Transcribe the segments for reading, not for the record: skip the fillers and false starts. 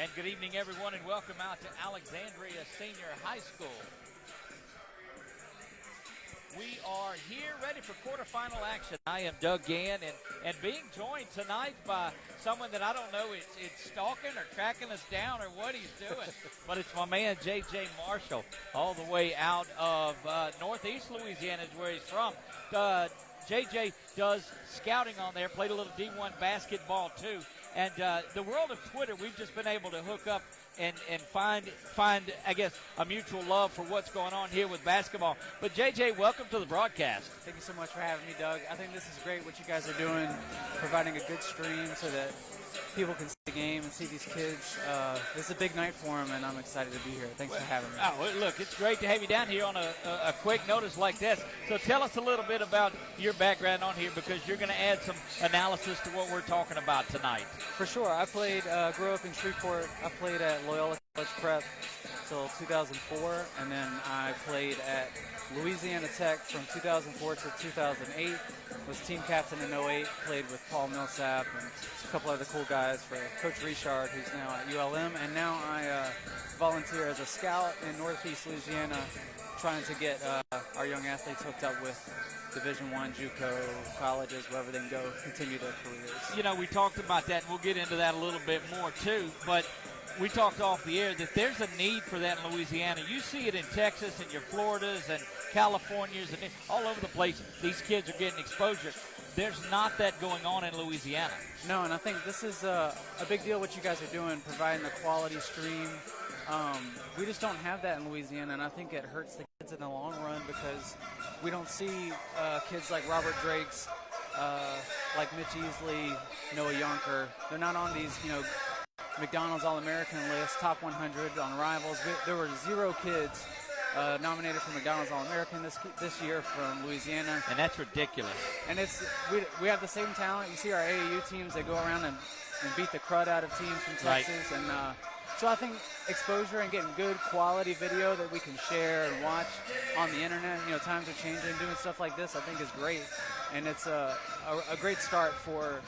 And good evening, everyone, and welcome out to Alexandria Senior High School. We are here ready for quarterfinal action. I am Doug Gann, and being joined tonight by someone that I don't know it's stalking or tracking us down or what he's doing, but it's my man J.J. Marshall, all the way out of Northeast Louisiana is where he's from. J.J. does scouting on there, played a little D1 basketball too. And the world of Twitter, we've just been able to hook up and find, I guess, a mutual love for what's going on here with basketball. But, JJ, welcome to the broadcast. Thank you so much for having me, Doug. I think this is great what you guys are doing, providing a good stream so that people can see the game and see these kids. This is a big night for them, and I'm excited to be here. Thanks for having me. Oh, look, it's great to have you down here on a quick notice like this. So tell us a little bit about your background on here, because you're going to add some analysis to what we're talking about tonight. For sure. I grew up in Shreveport. I played at Loyola College Prep until 2004, and then I played at Louisiana Tech from 2004 to 2008. Was team captain in 08, played with Paul Millsap and a couple other cool guys for Coach Richard, who's now at ULM. And now I volunteer as a scout in Northeast Louisiana, trying to get our young athletes hooked up with Division I, JUCO, colleges, wherever they can go, continue their careers. You know, we talked about that, and we'll get into that a little bit more too, but we talked off the air that there's a need for that in Louisiana. You see it in Texas and your Floridas and Californias and all over the place. These kids are getting exposure. There's not that going on in Louisiana. No, and I think this is a big deal what you guys are doing, providing the quality stream. We just don't have that in Louisiana, and I think it hurts the kids in the long run because we don't see kids like Robert Drakes, like Mitch Easley, Noah Yonker. They're not on these, McDonald's All-American list, top 100 on Rivals. There were 0 kids nominated for McDonald's All-American this year from Louisiana. And that's ridiculous. And we have the same talent. You see our AAU teams, they go around and beat the crud out of teams from Texas. Right. And so I think exposure and getting good quality video that we can share and watch on the internet, times are changing. Doing stuff like this I think is great. And it's a great start for,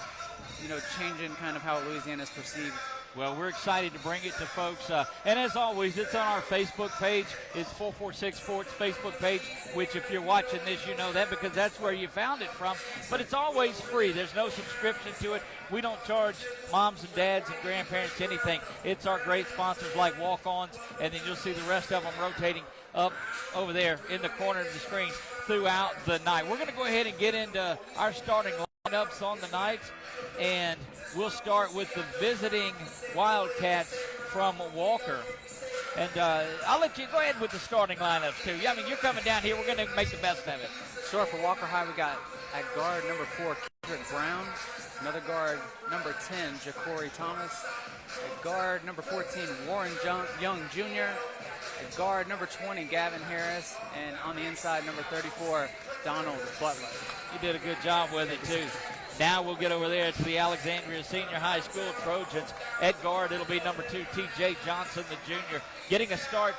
changing kind of how Louisiana is perceived. Well, we're excited to bring it to folks. And as always, it's on our Facebook page. It's 446 Sports Facebook page, which if you're watching this, you know that because that's where you found it from. But it's always free. There's no subscription to it. We don't charge moms and dads and grandparents anything. It's our great sponsors like Walk-Ons, and then you'll see the rest of them rotating up over there in the corner of the screen throughout the night. We're going to go ahead and get into our starting lineups on the night, and we'll start with the visiting Wildcats from Walker. And I'll let you go ahead with the starting lineups, too. I mean, you're coming down here. We're going to make the best of it. Sure, for Walker High, we got at guard number 4, Kendrick Brown. Another guard, number 10, Ja'Cory Thomas. At guard number 14, Warren Young Jr. At guard number 20, Gavin Harris. And on the inside, number 34, Donald Butler. You did a good job with it, too. Now we'll get over there to the Alexandria Senior High School Trojans. At guard, it'll be number 2, T.J. Johnson, the junior, getting a start.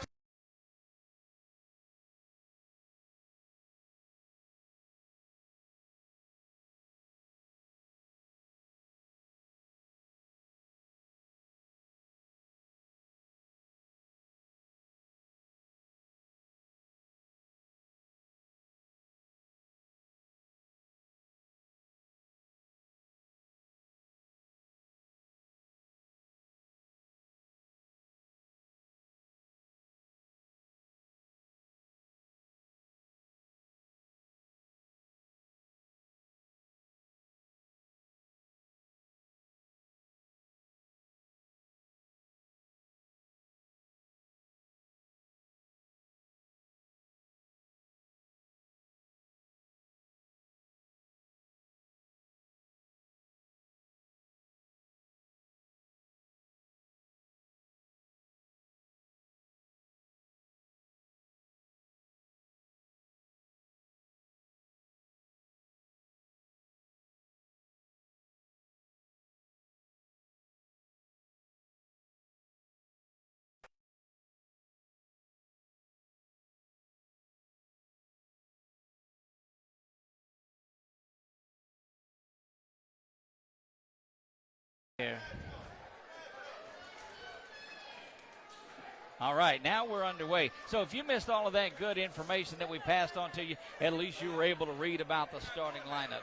All right, now we're underway. So if you missed all of that good information that we passed on to you, at least you were able to read about the starting lineups.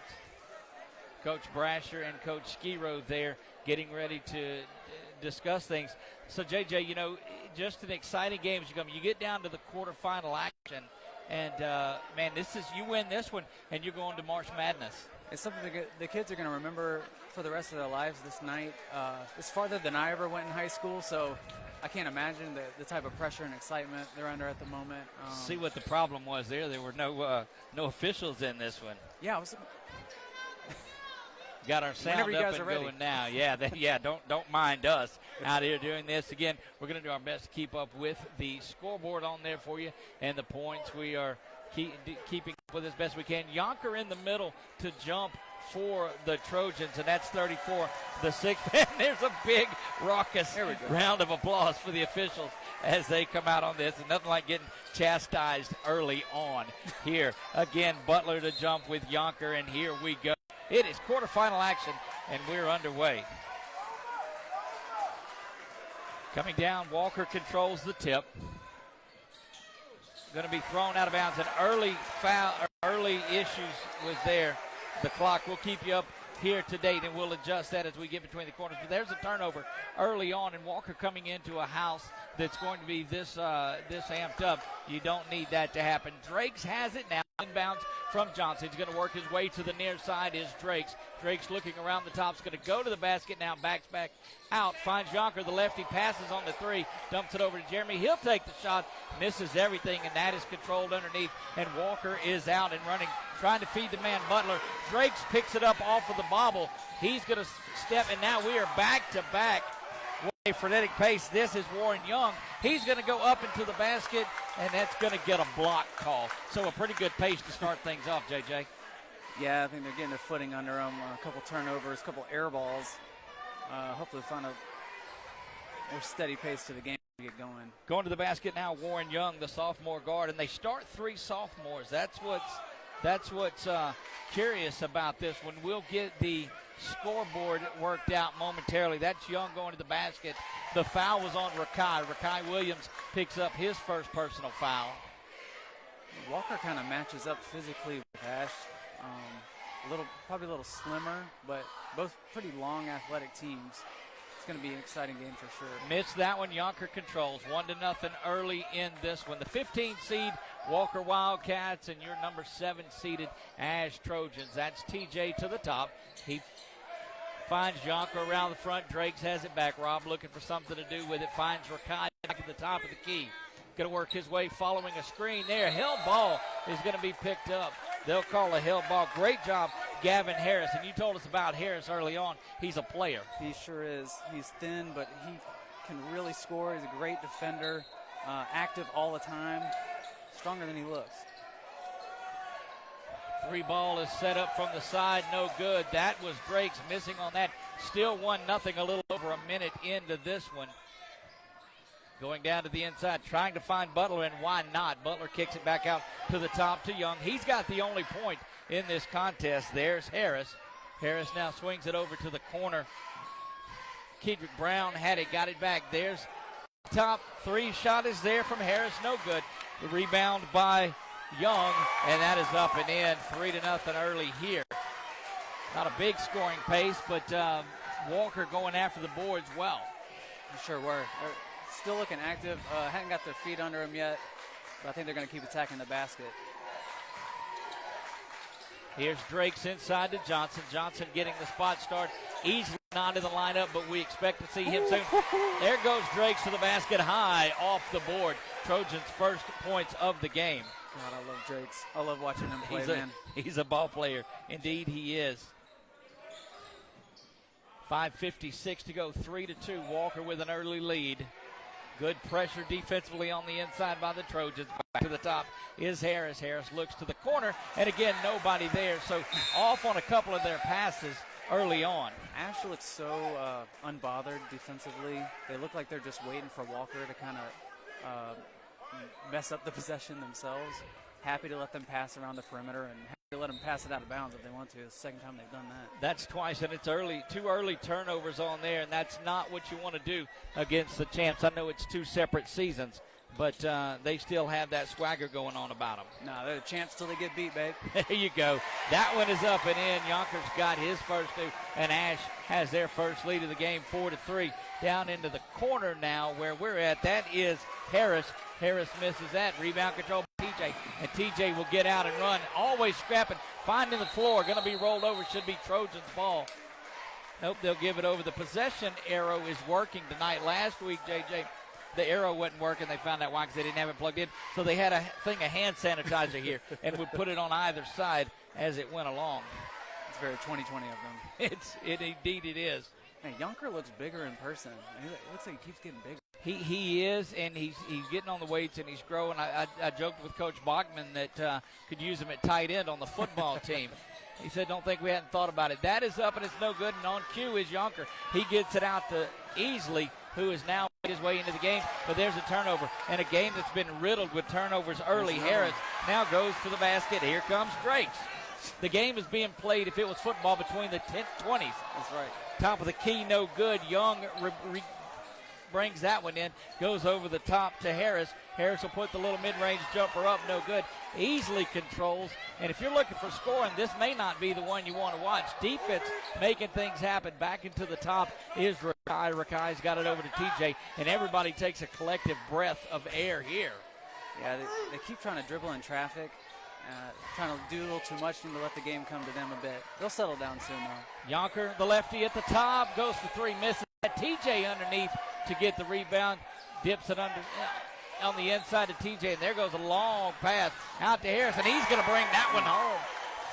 Coach Brasher and Coach Skiro there getting ready to discuss things. So, JJ, you know, just an exciting game as you come. You get down to the quarterfinal action, and, man, you win this one, and you're going to March Madness. It's something the kids are going to remember for the rest of their lives this night. It's farther than I ever went in high school, so I can't imagine the type of pressure and excitement they're under at the moment. See what the problem was there. There were no officials in this one. Yeah, Got our sound up and going now. Yeah, don't mind us out here doing this. Again, we're going to do our best to keep up with the scoreboard on there for you and the points. We are keeping up with as best we can. Yonker in the middle to jump for the Trojans, and that's 34. The sixth, and there's a big raucous round of applause for the officials as they come out on this. And nothing like getting chastised early on here. Again, Butler to jump with Yonker, and here we go. It is quarterfinal action, and we're underway. Coming down, Walker controls the tip. Going to be thrown out of bounds. An early foul, early issues was there. The clock will keep you up here to date, and we'll adjust that as we get between the corners. But there's a turnover early on, and Walker coming into a house that's going to be this amped up. You don't need that to happen. Drakes has it now. Inbounds from Johnson. He's going to work his way to the near side is Drakes. Drakes looking around the top. Is going to go to the basket now. Backs back out. Finds Yonker, the lefty. Passes on the three. Dumps it over to Jeremy. He'll take the shot. Misses everything, and that is controlled underneath. And Walker is out and running, trying to feed the man Butler. Drakes picks it up off of the bobble. He's going to step, and now we are back to back. A frenetic pace. This is Warren Young. He's going to go up into the basket, and that's going to get a block call. So a pretty good pace to start things off, JJ. Yeah, I think they're getting their footing under them. A couple turnovers, a couple air balls. Hopefully find a more steady pace to the game to get going. Going to the basket now, Warren Young, the sophomore guard, and they start three sophomores. That's what's curious about this one. We'll get the scoreboard worked out momentarily. That's Young going to the basket. The foul was on Rakai. Rakai Williams picks up his first personal foul. Walker kind of matches up physically with Ash. Probably a little slimmer, but both pretty long athletic teams. It's going to be an exciting game for sure. Missed that one. Yonker controls 1-0 early in this one. The 15 seed Walker Wildcats and your number 7 seeded Ash Trojans. That's TJ to the top. He finds Yonker around the front. Drakes has it back. Rob looking for something to do with it. Finds Rakai back at the top of the key. Going to work his way following a screen there. Held ball is going to be picked up. They'll call a held ball. Great job, Gavin Harris. And you told us about Harris early on. He's a player. He sure is. He's thin, but he can really score. He's a great defender, active all the time, stronger than he looks. Three ball is set up from the side, no good. That was Drakes missing on that. Still 1-0, a little over a minute into this one. Going down to the inside, trying to find Butler, and why not? Butler kicks it back out to the top to Young. He's got the only point in this contest. There's Harris. Harris now swings it over to the corner. Kedrick Brown had it, got it back. There's top three shot is there from Harris, no good. The rebound by Young, and that is up and in. 3-0 early here. Not a big scoring pace, but Walker going after the boards well. Sure were. They're still looking active. Hadn't got their feet under them yet, but I think they're going to keep attacking the basket. Here's Drakes inside to Johnson. Johnson getting the spot start. Easily not in the lineup, but we expect to see him soon. There goes Drakes to the basket, high off the board. Trojans' first points of the game. God, I love Drakes. I love watching him play, man. He's a ball player. Indeed, he is. 5:56 to go, 3-2. Walker with an early lead. Good pressure defensively on the inside by the Trojans. Back to the top is Harris. Harris looks to the corner, and again, nobody there. So off on a couple of their passes early on. Ash looks so unbothered defensively. They look like they're just waiting for Walker to kind of mess up the possession themselves. Happy to let them pass around the perimeter and happy to let them pass it out of bounds if they want to. It's the second time they've done that. That's twice, and it's early. 2 early turnovers on there, and that's not what you want to do against the champs. I know it's 2 separate seasons, but they still have that swagger going on about them. No, they're the champs till they get beat, babe. There you go. That one is up and in. Yonkers got his first 2, and Ash has their first lead of the game, 4-3. Down into the corner now where we're at. That is Harris. Harris misses that. Rebound control by TJ, and TJ will get out and run. Always scrapping, finding the floor. Going to be rolled over. Should be Trojans' ball. Nope, they'll give it over. The possession arrow is working tonight. Last week, JJ, the arrow wasn't working. They found out why, because they didn't have it plugged in. So they had a thing of hand sanitizer here and would put it on either side as it went along. It's very 2020 of them. Indeed it is. Hey, Yonker looks bigger in person. It looks like he keeps getting bigger. He is, and he's getting on the weights and he's growing. I joked with Coach Bachman that could use him at tight end on the football team. He said, don't think we hadn't thought about it. That is up, and it's no good, and on cue is Yonker. He gets it out to Easley, who is now made his way into the game, but there's a turnover. And a game that's been riddled with turnovers early. Harris now goes to the basket. Here comes Drakes. The game is being played, if it was football, between the 20s. That's right. Top of the key, no good. Young brings that one in, goes over the top to Harris. Harris will put the little mid-range jumper up, no good. Easily controls, and if you're looking for scoring, this may not be the one you want to watch. Defense making things happen. Back into the top is Rakai. Rakai's got it over to TJ, and everybody takes a collective breath of air here. Yeah, they keep trying to dribble in traffic. Trying to do a little too much, need to let the game come to them a bit. They'll settle down soon, though. Yonker, the lefty at the top, goes for 3, misses. TJ underneath to get the rebound, dips it under on the inside to TJ, and there goes a long pass out to Harris, and he's going to bring that one home.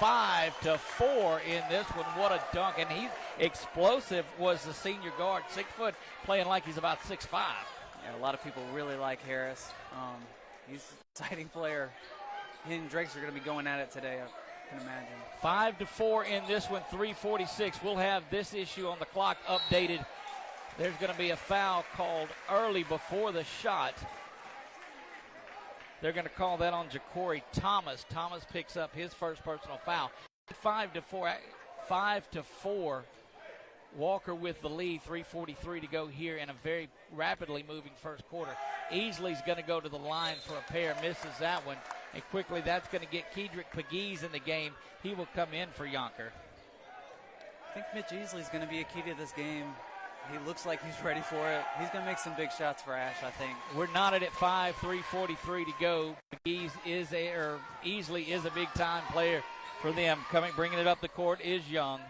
5-4 in this one. What a dunk, and he's explosive. Was the senior guard, 6 foot, playing like he's about 6'5". Yeah, a lot of people really like Harris. He's an exciting player. He and Drakes are going to be going at it today, I can imagine. 5-4 in this one, 3:46. We'll have this issue on the clock updated. There's going to be a foul called early before the shot. They're going to call that on Ja'Cory Thomas. Thomas picks up his first personal foul. 5-4. Walker with the lead, 3:43 to go here in a very rapidly moving first quarter. Easley's going to go to the line for a pair, misses that one. And quickly that's going to get Kedrick Pegues in the game. He will come in for Yonker. I think Mitch Easley's going to be a key to this game. He looks like he's ready for it. He's going to make some big shots for Ash, I think. We're knotted at 5, 3:43 to go. Pegues Easley is a big-time player for them. Bringing it up the court is Young.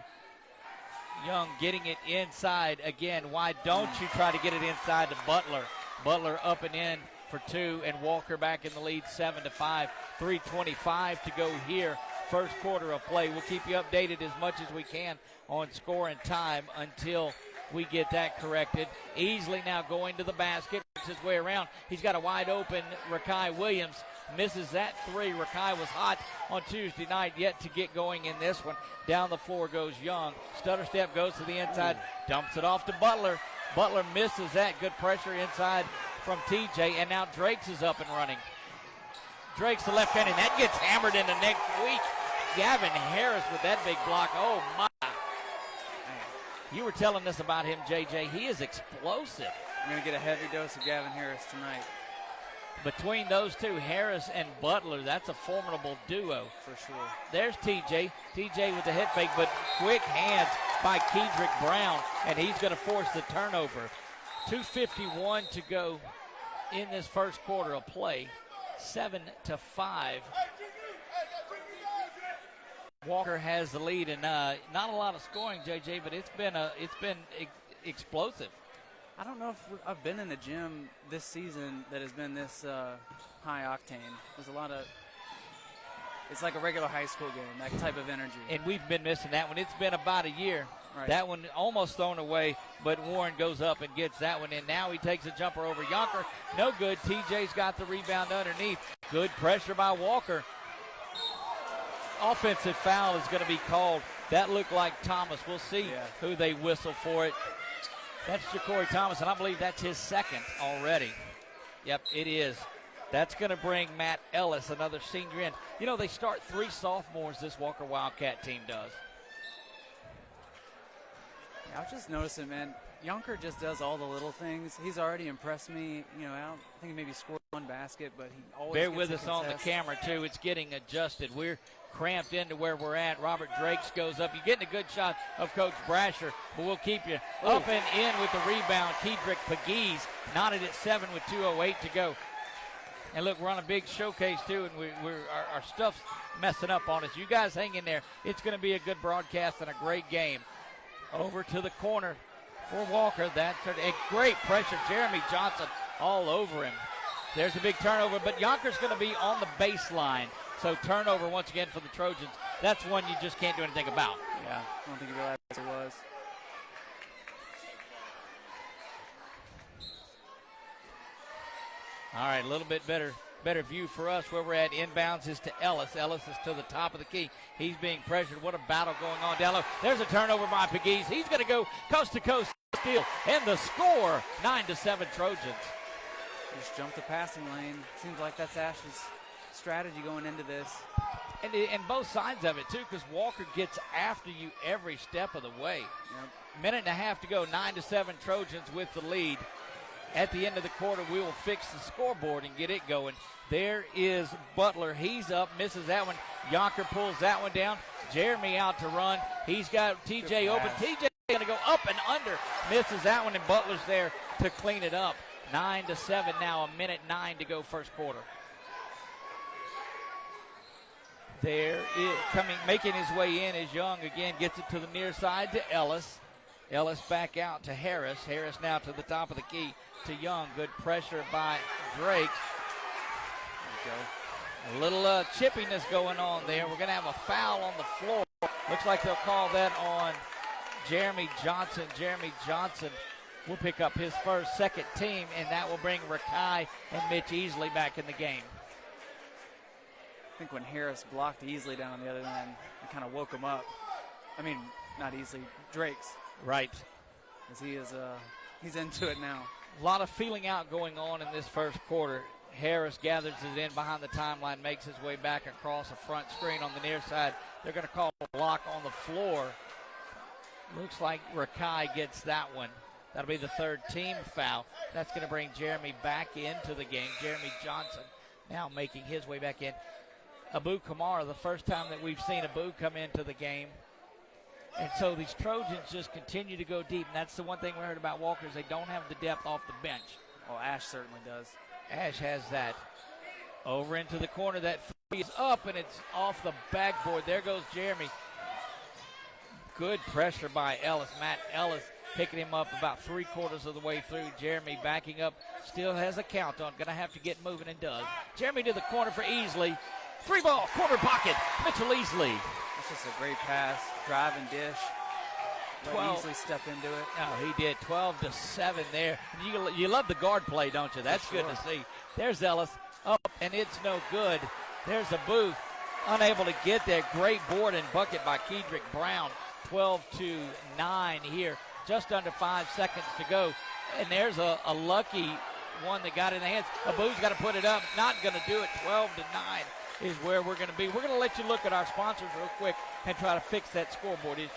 Young getting it inside again. Why don't you try to get it inside to Butler? Butler up and in for 2, and Walker back in the lead, 7-5. 3:25 to go here. First quarter of play. We'll keep you updated as much as we can on score and time until we get that corrected. Easley now going to the basket, works his way around. He's got a wide open Rakai Williams. Misses that 3. Rakai was hot on Tuesday night, yet to get going in this one. Down the floor goes Young. Stutter step goes to the inside, dumps it off to Butler. Butler misses that. Good pressure inside from TJ, and now Drakes is up and running. Drake's the left hand, and that gets hammered into next week. Gavin Harris with that big block. Oh, my. You were telling us about him, JJ. He is explosive. I'm going to get a heavy dose of Gavin Harris tonight. Between those two, Harris and Butler, that's a formidable duo. For sure. There's TJ. TJ with the head fake, but quick hands by Kedrick Brown, and he's going to force the turnover. 2:51 to go in this first quarter of play. 7-5. Walker has the lead, and not a lot of scoring, JJ, but it's been explosive. I don't know if I've been in a gym this season that has been this high octane. There's a lot of, it's like a regular high school game, that type of energy. And we've been missing that one. It's been about a year. Right. That one almost thrown away, but Warren goes up and gets that one in. Now he takes a jumper over Yonker. No good. TJ's got the rebound underneath. Good pressure by Walker. Offensive foul is going to be called. That looked like Thomas. We'll see who they whistle for it. That's Ja'Cory Thomas, and I believe that's his second already. Yep, it is. That's going to bring Matt Ellis, another senior, in. You know, they start 3 sophomores, this Walker Wildcat team does. Yeah, I was just noticing, man, Yonker just does all the little things. He's already impressed me. You know, I don't think he maybe scored 1 basket, but he always Bear gets with a us on the contest. camera, too. It's getting adjusted. We're cramped into where we're at. Robert Drakes goes up. You're getting a good shot of Coach Brasher, but we'll keep you up and in with the rebound. Kedrick Pegues knotted at 7 with 2:08 to go. And look, we're on a big showcase, too, and our stuff's messing up on us. You guys hang in there. It's going to be a good broadcast and a great game. Over to the corner for Walker. That's a great pressure. Jeremy Johnson all over him. There's a big turnover, but Yonker's going to be on the baseline. So turnover once again for the Trojans. That's one you just can't do anything about. Yeah, I don't think he realized it was. All right, a little bit better view for us. Where we're at, inbounds is to Ellis. Ellis is to the top of the key. He's being pressured. What a battle going on down low. There's a turnover by Pegues. He's going to go coast to coast steal. And the score, 9-7 Trojans. Just jump the passing lane. Seems like that's Ash's strategy going into this. And both sides of it, too, because Walker gets after you every step of the way. Yep. Minute and a half to go, 9-7 Trojans with the lead. At the end of the quarter, we will fix the scoreboard and get it going. There is Butler. He's up, misses that one. Yonker pulls that one down. Jeremy out to run. He's got TJ open. TJ going to go up and under. Misses that one, and Butler's there to clean it up. 9-7 now, 1:09 to go first quarter. There is making his way in is Young again, gets it to the near side to Ellis. Ellis back out to Harris. Harris now to the top of the key to Young. Good pressure by Drake. There you A little chippiness going on there. We're going to have a foul on the floor. Looks like they'll call that on Jeremy Johnson. Jeremy Johnson will pick up his first, second team, and that will bring Rakai and Mitch Easley back in the game. I think when Harris blocked Easley down on the other end, it kind of woke him up. I mean, not Easley, Drake's. Right. As he is, he's into it now. A lot of feeling out going on in this first quarter. Harris gathers it in behind the timeline, makes his way back across the front screen on the near side. They're going to call a block on the floor. Looks like Rakai gets that one. That'll be the third team foul. That's going to bring Jeremy back into the game. Jeremy Johnson now making his way back in. Abu Kamara, the first time that we've seen Abu come into the game. And so these Trojans just continue to go deep. And that's the one thing we heard about Walker is they don't have the depth off the bench. Well, Ash certainly does. Ash has that. Over into the corner. That three is up, and it's off the backboard. There goes Jeremy. Good pressure by Ellis. Matt Ellis picking him up about 3/4 of the way through. Jeremy backing up. Still has a count on. Going to have to get moving and does. Jeremy to the corner for Easley. 3-ball, corner pocket. Mitchell Easley. That's just a great pass. Drive and dish. Let 12. Easley step into it. Oh, he did. 12-7 there. You love the guard play, don't you? That's good to see. There's Ellis up, and it's no good. There's a Booth. Unable to get there. Great board and bucket by Kedrick Brown. 12-9 here. Just under 5 seconds to go. And there's a lucky one that got in the hands. Abu's got to put it up. Not going to do it. 12-9 is where we're going to be. We're going to let you look at our sponsors real quick and try to fix that scoreboard issue.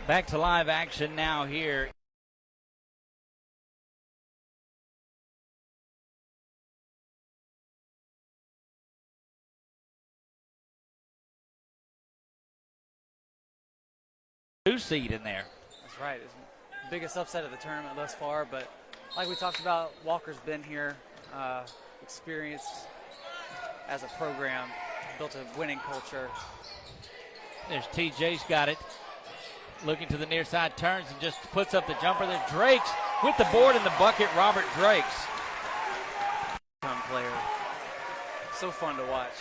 Back to live action now here. Two seed in there. That's right. It's the biggest upset of the tournament thus far. But like we talked about, Walker's been here experienced as a program, built a winning culture. There's TJ's got it. Looking to the near side, turns and just puts up the jumper there. Drakes with the board in the bucket, Robert Drakes. Fun player. So fun to watch.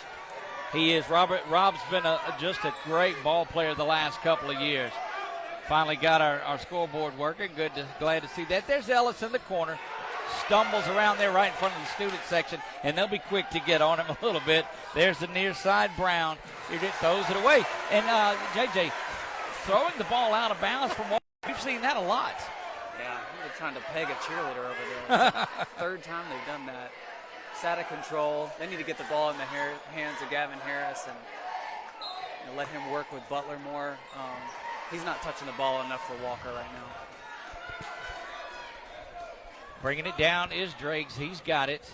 He is. Rob's been just a great ball player the last couple of years. Finally got our scoreboard working. Glad to see that. There's Ellis in the corner. Stumbles around there right in front of the student section, and they'll be quick to get on him a little bit. There's the near side, Brown. He just throws it away. And JJ, throwing the ball out of bounds from Walker, we've seen that a lot. Yeah, they're trying to peg a cheerleader over there. Third time they've done that. It's out of control. They need to get the ball in the hands of Gavin Harris and let him work with Butler more. He's not touching the ball enough for Walker right now. Bringing it down is Drakes. He's got it.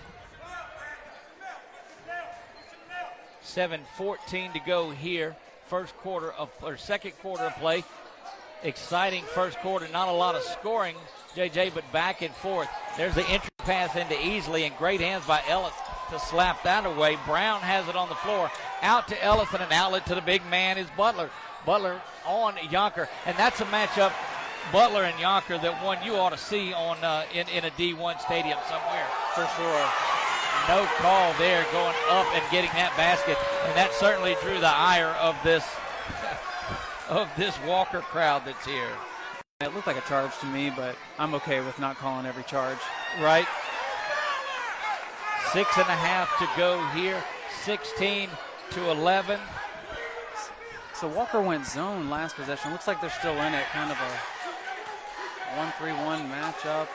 7:14 to go here. Second quarter of play. Exciting first quarter. Not a lot of scoring, JJ, but back and forth. There's the entry pass into Easley, and great hands by Ellis to slap that away. Brown has it on the floor. Out to Ellis, and an outlet to the big man is Butler. Butler on Yonker, and that's a matchup, Butler and Yonker, that one you ought to see on in a D1 stadium somewhere. For sure. No call there, going up and getting that basket, and that certainly drew the ire of this Walker crowd that's here. It looked like a charge to me, but I'm okay with not calling every charge. Right. 6.5 to go here. 16-11. So Walker went zone last possession. Looks like they're still in it. Kind of a 1-3-1 matchup.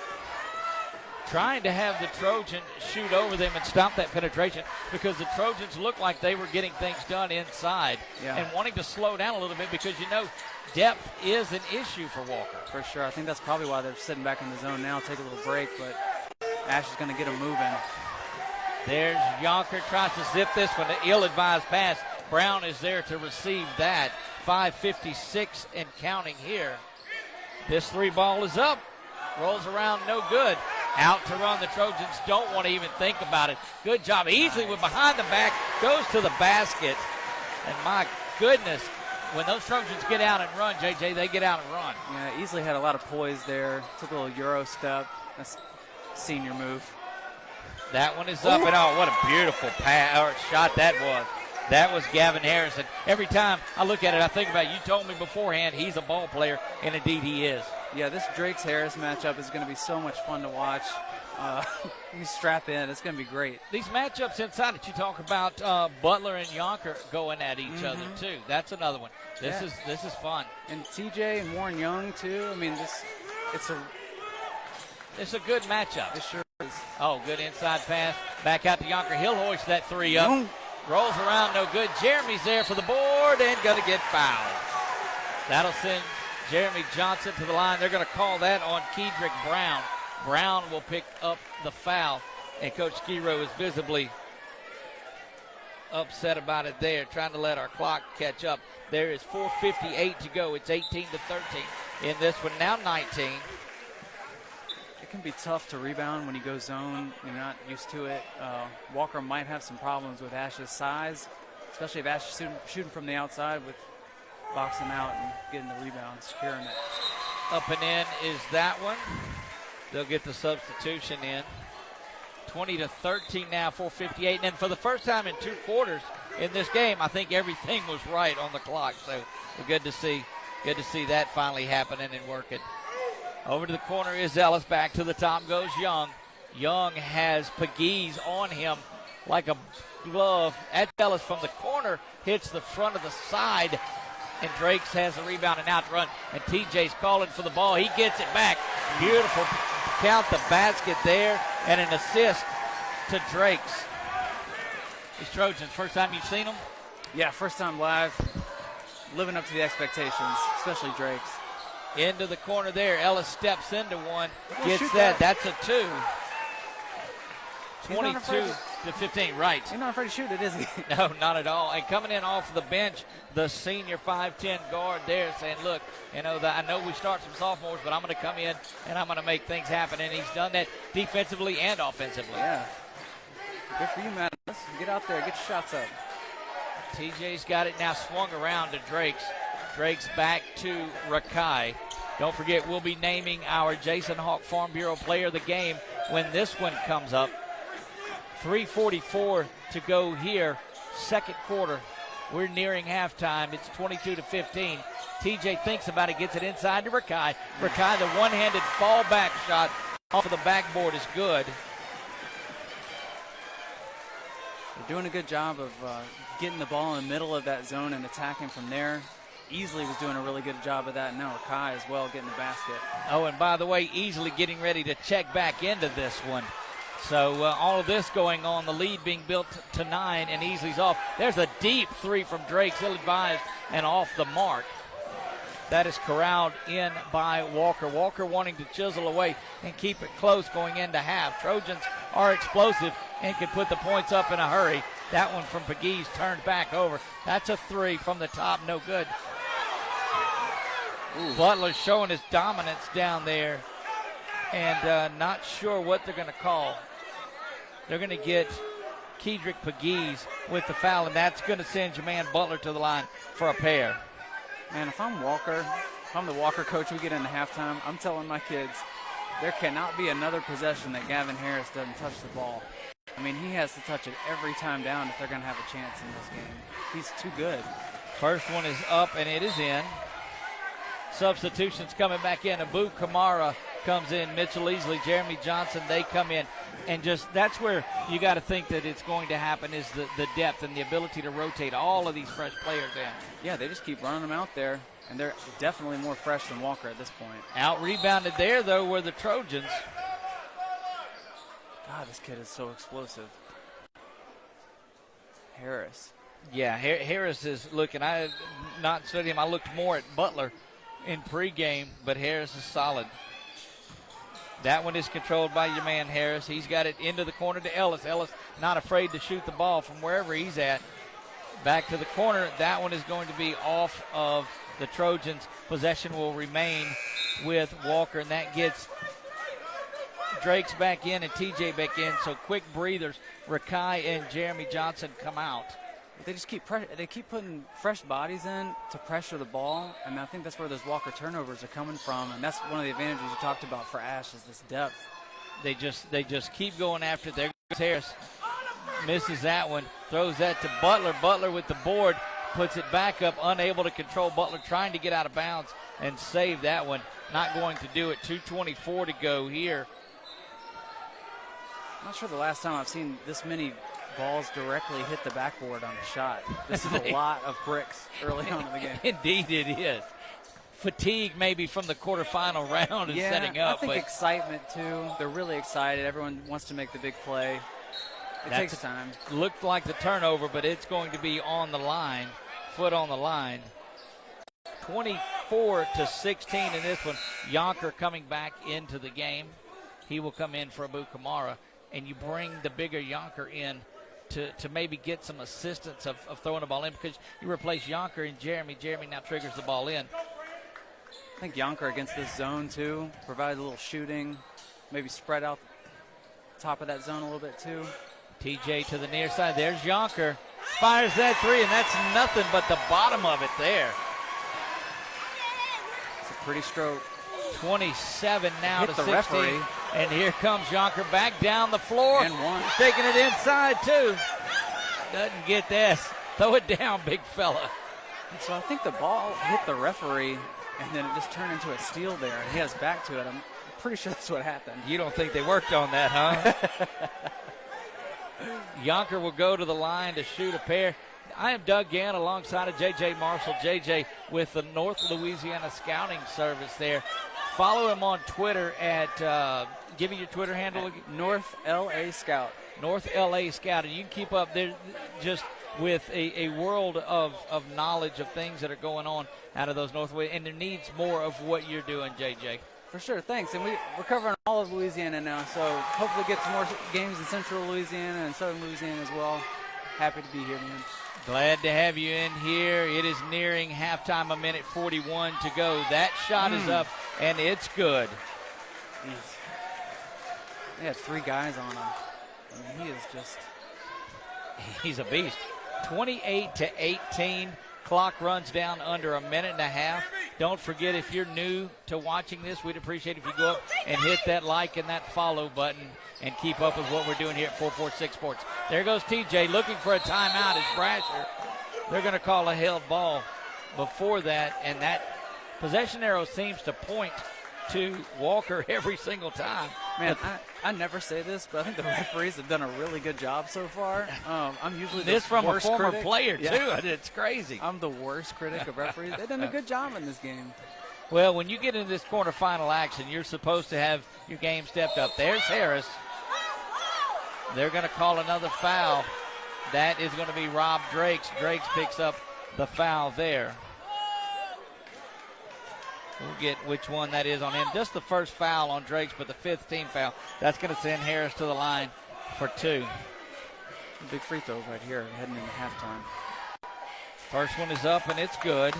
Trying to have the Trojans shoot over them and stop that penetration, because the Trojans looked like they were getting things done inside and wanting to slow down a little bit, because depth is an issue for Walker. For sure. I think that's probably why they're sitting back in the zone now, take a little break, but Ash is going to get them moving. There's Yonker, tries to zip this one, an ill-advised pass. Brown is there to receive that. 5:56 and counting here. This three ball is up. Rolls around, no good. Out to run. The Trojans don't want to even think about it. Good job. Easily with behind the back, goes to the basket. And my goodness, when those Trojans get out and run, JJ, they get out and run. Yeah, Easley had a lot of poise there. Took a little Euro step. That's a senior move. That one is up, and oh, what a beautiful shot that was. That was Gavin Harrison. Every time I look at it, I think about it. You told me beforehand he's a ball player, and indeed he is. Yeah, this Drakes-Harris matchup is going to be so much fun to watch. You strap in. It's going to be great. These matchups inside that you talk about, Butler and Yonker going at each other, too. That's another one. This is fun. And TJ and Warren Young, too. I mean, it's a good matchup. It sure is. Oh, good inside pass. Back out to Yonker. He'll hoist that three up. Rolls around, no good. Jeremy's there for the board and going to get fouled. That'll send Jeremy Johnson to the line. They're going to call that on Kedrick Brown. Brown will pick up the foul, and Coach Skiro is visibly upset about it there, trying to let our clock catch up. There is 4:58 to go. It's 18-13 in this one. Now 19. It can be tough to rebound when you go zone. You're not used to it. Walker might have some problems with Ash's size, especially if Ash is shooting from the outside with boxing out and getting the rebound, securing it. Up and in is that one. They'll get the substitution in. 20-13 now, 4:58. And then for the first time in 2 quarters in this game, I think everything was right on the clock. So good to see that finally happening and working. Over to the corner is Ellis. Back to the top goes Young. Young has Pegues on him like a glove. That's Ellis from the corner, hits the front of the side, and Drakes has the rebound and out to run. And TJ's calling for the ball. He gets it back. Beautiful. Count the basket there, and an assist to Drakes. These Trojans, first time you've seen them? Yeah, first time live. Living up to the expectations, especially Drakes. Into the corner there. Ellis steps into one. Gets that. That's a 2. 22-15, right. He's not afraid to shoot it, is he? No, not at all. And coming in off the bench, the senior 5'10 guard there saying, look, I know we start some sophomores, but I'm going to come in and I'm going to make things happen. And he's done that defensively and offensively. Yeah. Good for you, Matt. Let's get out there, get your shots up. TJ's got it now swung around to Drakes. Drakes back to Rakai. Don't forget, we'll be naming our Jason Hawk Farm Bureau Player of the Game when this one comes up. 3:44 to go here, second quarter. We're nearing halftime. It's 22-15. TJ thinks about it, gets it inside to Rakai. Rakai, the one-handed fallback shot off of the backboard is good. They're doing a good job of getting the ball in the middle of that zone and attacking from there. Easley was doing a really good job of that, and now Rakai as well getting the basket. Oh, and by the way, Easley getting ready to check back into this one. So all of this going on, the lead being built to 9, and Easley's off. There's a deep three from Drakes, ill-advised and off the mark. That is corralled in by Walker. Walker wanting to chisel away and keep it close going into half. Trojans are explosive and can put the points up in a hurry. That one from Pegues turned back over. That's a three from the top, no good. Ooh. Butler showing his dominance down there, and not sure what they're going to call. They're going to get Kedrick Pegues with the foul, and that's going to send Jermaine Butler to the line for a pair. Man, if I'm the Walker coach, we get into halftime, I'm telling my kids, there cannot be another possession that Gavin Harris doesn't touch the ball. I mean, he has to touch it every time down if they're going to have a chance in this game. He's too good. First one is up, and it is in. Substitutions coming back in. Abu Kamara comes in. Mitchell Easley, Jeremy Johnson, they come in. And just that's where you got to think that it's going to happen is the depth and the ability to rotate all of these fresh players in. Yeah, they just keep running them out there, and they're definitely more fresh than Walker at this point. Out-rebounded there, though, were the Trojans. God, this kid is so explosive. Harris. Yeah, Harris is looking. I not studied him. I looked more at Butler in pregame, but Harris is solid. That one is controlled by your man Harris. He's got it into the corner to Ellis. Ellis not afraid to shoot the ball from wherever he's at. Back to the corner. That one is going to be off of the Trojans. Possession will remain with Walker, and that gets Drakes back in and TJ back in. So quick breathers. Rakai and Jeremy Johnson come out. They just keep putting fresh bodies in to pressure the ball, and I think that's where those Walker turnovers are coming from, and that's one of the advantages you talked about for Ash is this depth. They just keep going after it. There goes Harris, misses that one, throws that to Butler. Butler with the board, puts it back up, unable to control. Butler trying to get out of bounds and save that one. Not going to do it. 2:24 to go here. I'm not sure the last time I've seen this many balls directly hit the backboard on a shot. This is a lot of bricks early on in the game. Indeed it is. Fatigue maybe from the quarterfinal round is setting up. I think excitement too. They're really excited. Everyone wants to make the big play. It takes time. Looked like the turnover, but it's going to be on the line, foot on the line. 24-16 in this one. Yonker coming back into the game. He will come in for Abu Kamara, and you bring the bigger Yonker in to maybe get some assistance of throwing the ball in, because you replace Yonker and Jeremy. Jeremy now triggers the ball in. I think Yonker against this zone too provides a little shooting, maybe spread out top of that zone a little bit too. TJ to the near side. There's Yonker. Fires that three, and that's nothing but the bottom of it there. It's a pretty stroke. 27 now to 16. Referee. And here comes Yonker back down the floor. And one. Taking it inside, too. Doesn't get this. Throw it down, big fella. So I think the ball hit the referee, and then it just turned into a steal there. And he has back to it. I'm pretty sure that's what happened. You don't think they worked on that, huh? Yonker will go to the line to shoot a pair. I am Doug Gann alongside of J.J. Marshall. J.J. with the North Louisiana Scouting Service there. Follow him on Twitter at, give me your Twitter handle. North LA Scout. North LA Scout. And you can keep up there just with a world of knowledge of things that are going on out of those North. And there needs more of what you're doing, JJ. For sure, thanks. And we're covering all of Louisiana now, so hopefully get some more games in Central Louisiana and Southern Louisiana as well. Happy to be here, man. Glad to have you in here. It is nearing halftime, a minute 41 to go. That shot is up, and it's good. Jeez. They had three guys on him. I mean, he is just He's a beast. 28-18. Clock runs down under a minute and a half. Don't forget, if you're new to watching this, we'd appreciate if you go up and hit that like and that follow button and keep up with what we're doing here at 446 Sports. There goes TJ looking for a timeout as Brasher. They're going to call a held ball before that, and that possession arrow seems to point to Walker every single time. Man, I never say this, but I think the referees have done a really good job so far. I'm usually this the from worst a former critic. player, too. Yeah. It's crazy. I'm the worst critic of referees. They've done a good job in this game. Well, when you get into this quarterfinal action, you're supposed to have your game stepped up. There's Harris. They're going to call another foul. That is going to be Rob Drakes. Drakes picks up the foul there. We'll get which one that is on him. Just the first foul on Drakes, but the fifth team foul. That's going to send Harris to the line for two. Big free throws right here heading into halftime. First one is up, and it's good.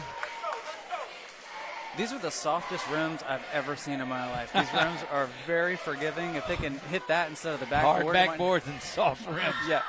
These are the softest rims I've ever seen in my life. These rims are very forgiving. If they can hit that instead of the backboard. Hard backboards and soft rims. Yeah.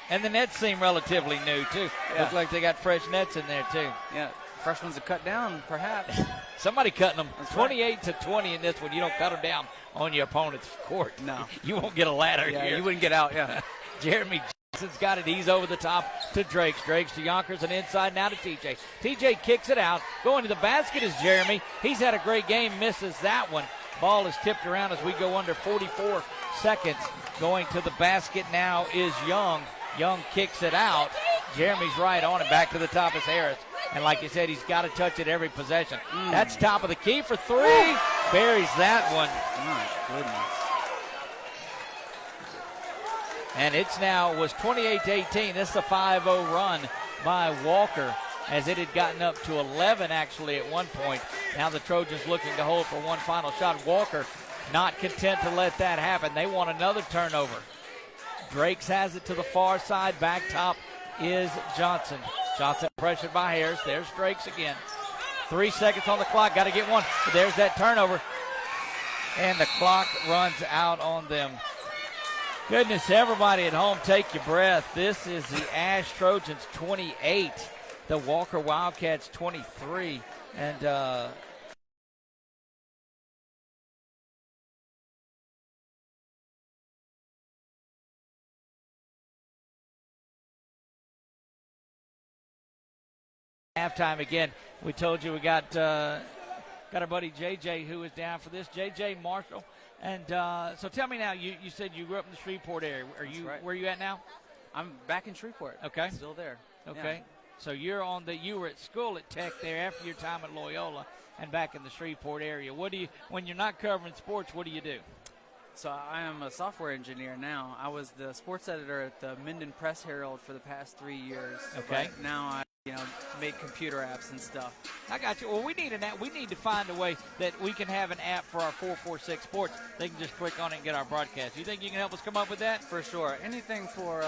And the nets seem relatively new, too. Yeah. Look like they got fresh nets in there, too. Yeah. Fresh ones to cut down, perhaps. Somebody cutting them. That's 28-20 in this one. You don't cut them down on your opponent's court. No. You won't get a ladder Yeah, here. you wouldn't get out, yeah. Jeremy Johnson's got it. He's over the top to Drakes. Drakes to Yonkers and inside now to TJ. TJ kicks it out. Going to the basket is Jeremy. He's had a great game. Misses that one. Ball is tipped around as we go under 44 seconds. Going to the basket now is Young. Young kicks it out. Jeremy's right on it. Back to the top is Harris. And like you said, he's got to touch it every possession. That's top of the key for three. Buries that one. My goodness. And it's now was 28-18. This is a 5-0 run by Walker, as it had gotten up to 11 actually at one point. Now the Trojans looking to hold for one final shot. Walker not content to let that happen. They want another turnover. Drakes has it to the far side. Back top is Johnson. Johnson pressured by Harris. There's Drakes again. 3 seconds on the clock. Got to get one. But there's that turnover. And the clock runs out on them. Goodness, everybody at home, take your breath. This is the Ash Trojans 28, the Walker Wildcats 23. And halftime again. We told you we got our buddy JJ who is down for this. JJ Marshall. And so tell me now, you said you grew up in the Shreveport area. Right. Where are you at now? I'm back in Shreveport. Okay. Still there. Okay. Yeah. So you were at school at Tech there after your time at Loyola and back in the Shreveport area. When you're not covering sports, what do you do? So I am a software engineer now. I was the sports editor at the Minden Press Herald for the past 3 years. Okay. But now I make computer apps and stuff. I got you. Well, we need an app. We need to find a way that we can have an app for our 446 Sports. They can just click on it and get our broadcast. You think you can help us come up with that? For sure. Anything for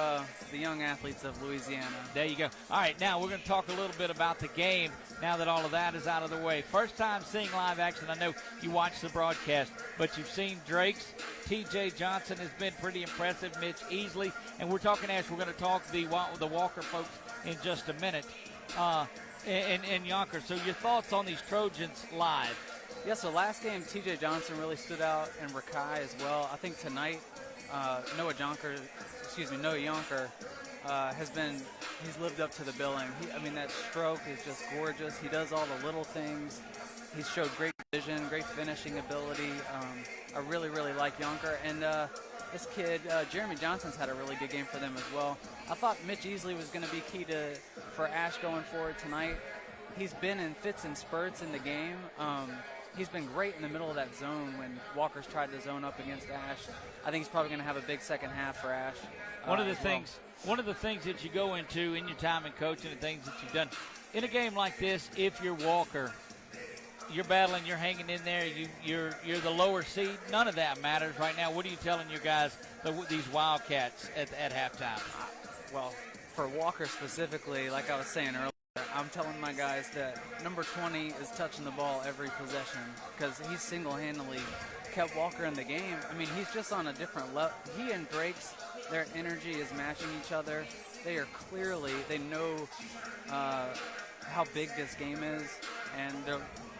the young athletes of Louisiana. There you go. All right, now we're going to talk a little bit about the game now that all of that is out of the way. First time seeing live action. I know you watched the broadcast, but you've seen Drakes. TJ Johnson has been pretty impressive. Mitch Easley. And we're talking, Ash, we're going to talk the Walker folks in just a minute. In Yonkers. So your thoughts on these Trojans live? Yeah, so last game, TJ Johnson really stood out, and Rakai as well. I think tonight, Noah Yonker he's lived up to the billing. That stroke is just gorgeous. He does all the little things. He's showed great vision, great finishing ability. I really, really like Yonker. And this kid, Jeremy Johnson's had a really good game for them as well. I thought Mitch Easley was going to be key for Ash going forward tonight. He's been in fits and spurts in the game. He's been great in the middle of that zone when Walker's tried to zone up against Ash. I think he's probably going to have a big second half for Ash. One of the things that you go into in your time in coaching and things that you've done in a game like this, if you're Walker, you're battling, you're hanging in there, you're the lower seed. None of that matters right now. What are you telling your guys, these Wildcats, at halftime? Well, for Walker specifically, like I was saying earlier, I'm telling my guys that number 20 is touching the ball every possession because he's single-handedly kept Walker in the game. I mean, he's just on a different level. He and Drake's, their energy is matching each other. They are clearly, they know how big this game is, and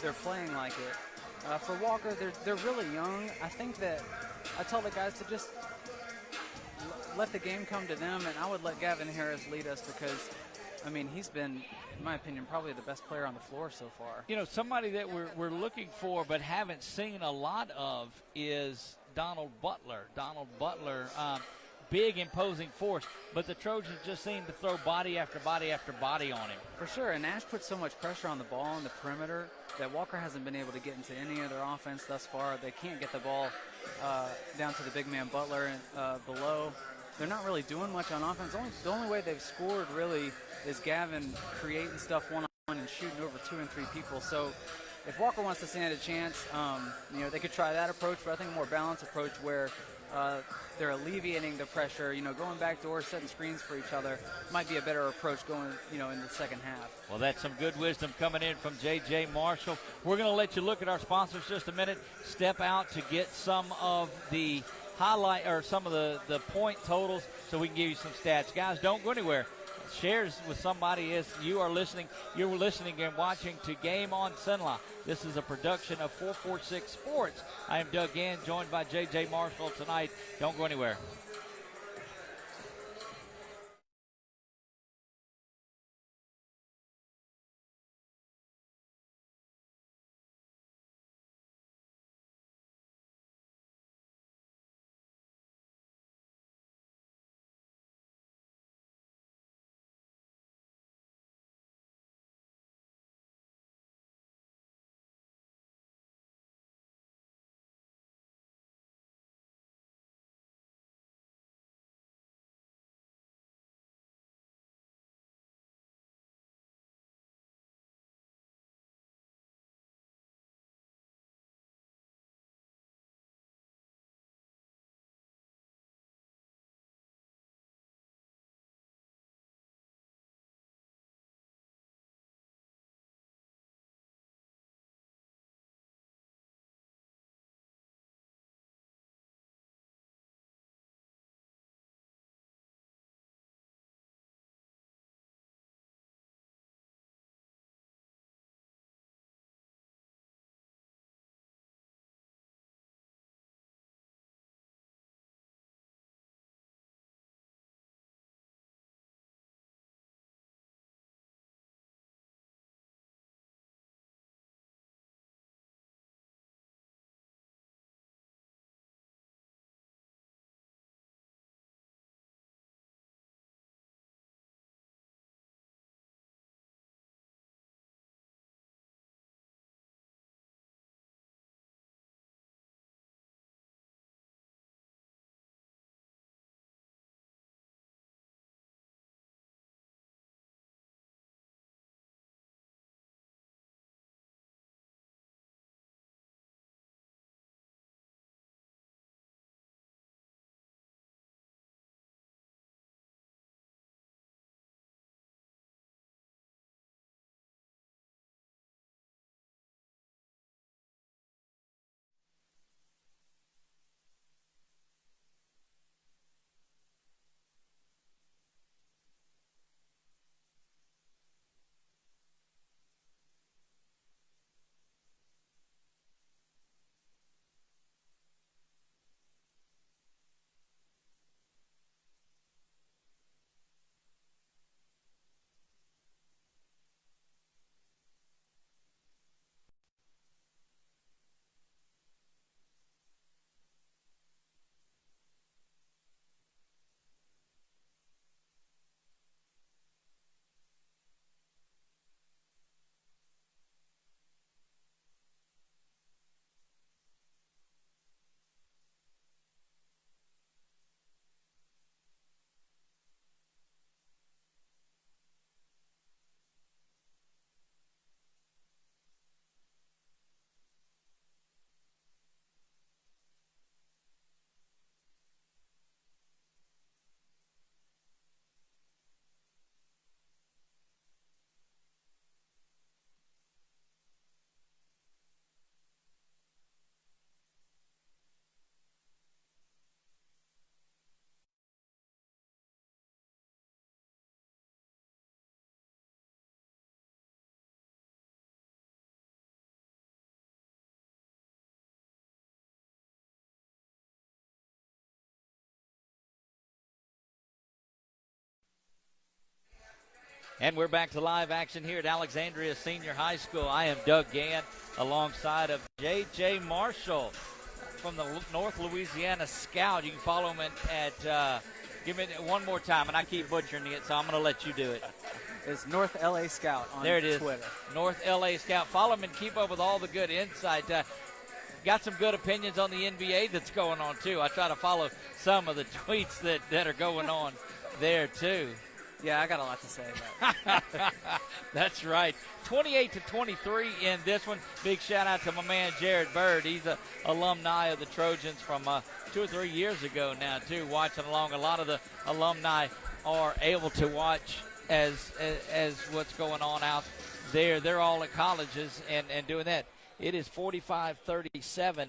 they're playing like it. For Walker, they're really young. I think that I tell the guys to just let the game come to them, and I would let Gavin Harris lead us because, I mean, he's been, in my opinion, probably the best player on the floor so far. You know, somebody that we're looking for but haven't seen a lot of is Donald Butler. Donald Butler, big, imposing force, but the Trojans just seem to throw body after body after body on him. For sure, and Nash puts so much pressure on the ball on the perimeter that Walker hasn't been able to get into any of their offense thus far. They can't get the ball down to the big man Butler and below. They're not really doing much on offense. The only way they've scored really is Gavin creating stuff one-on-one and shooting over 2 and 3 people. So if Walker wants to stand a chance, you know, they could try that approach, but I think a more balanced approach where they're alleviating the pressure, you know, going back doors, setting screens for each other might be a better approach going, you know, in the second half. Well, that's some good wisdom coming in from J.J. Marshall. We're going to let you look at our sponsors just a minute. Step out to get some of the highlight or some of the point totals so we can give you some stats. Guys, don't go anywhere. Shares with somebody as you are listening. You're listening and watching to Game on Cenla. This is a production of 446 Sports. I am Doug Gann, joined by J.J. Marshall tonight. Don't go anywhere. And we're back to live action here at Alexandria Senior High School. I am Doug Gann alongside of J.J. Marshall from the North Louisiana Scout. You can follow him at give me one more time, and I keep butchering it, so I'm going to let you do it. It's North LA Scout on there it is. Twitter. North LA Scout. Follow him and keep up with all the good insight. Got some good opinions on the NBA that's going on, too. I try to follow some of the tweets that are going on there, too. Yeah, I got a lot to say about it. That's right. 28-23 in this one. Big shout-out to my man Jared Bird. He's an alumni of the Trojans from 2 or 3 years ago now, too, watching along. A lot of the alumni are able to watch as what's going on out there. They're all at colleges and doing that. It is 45-37.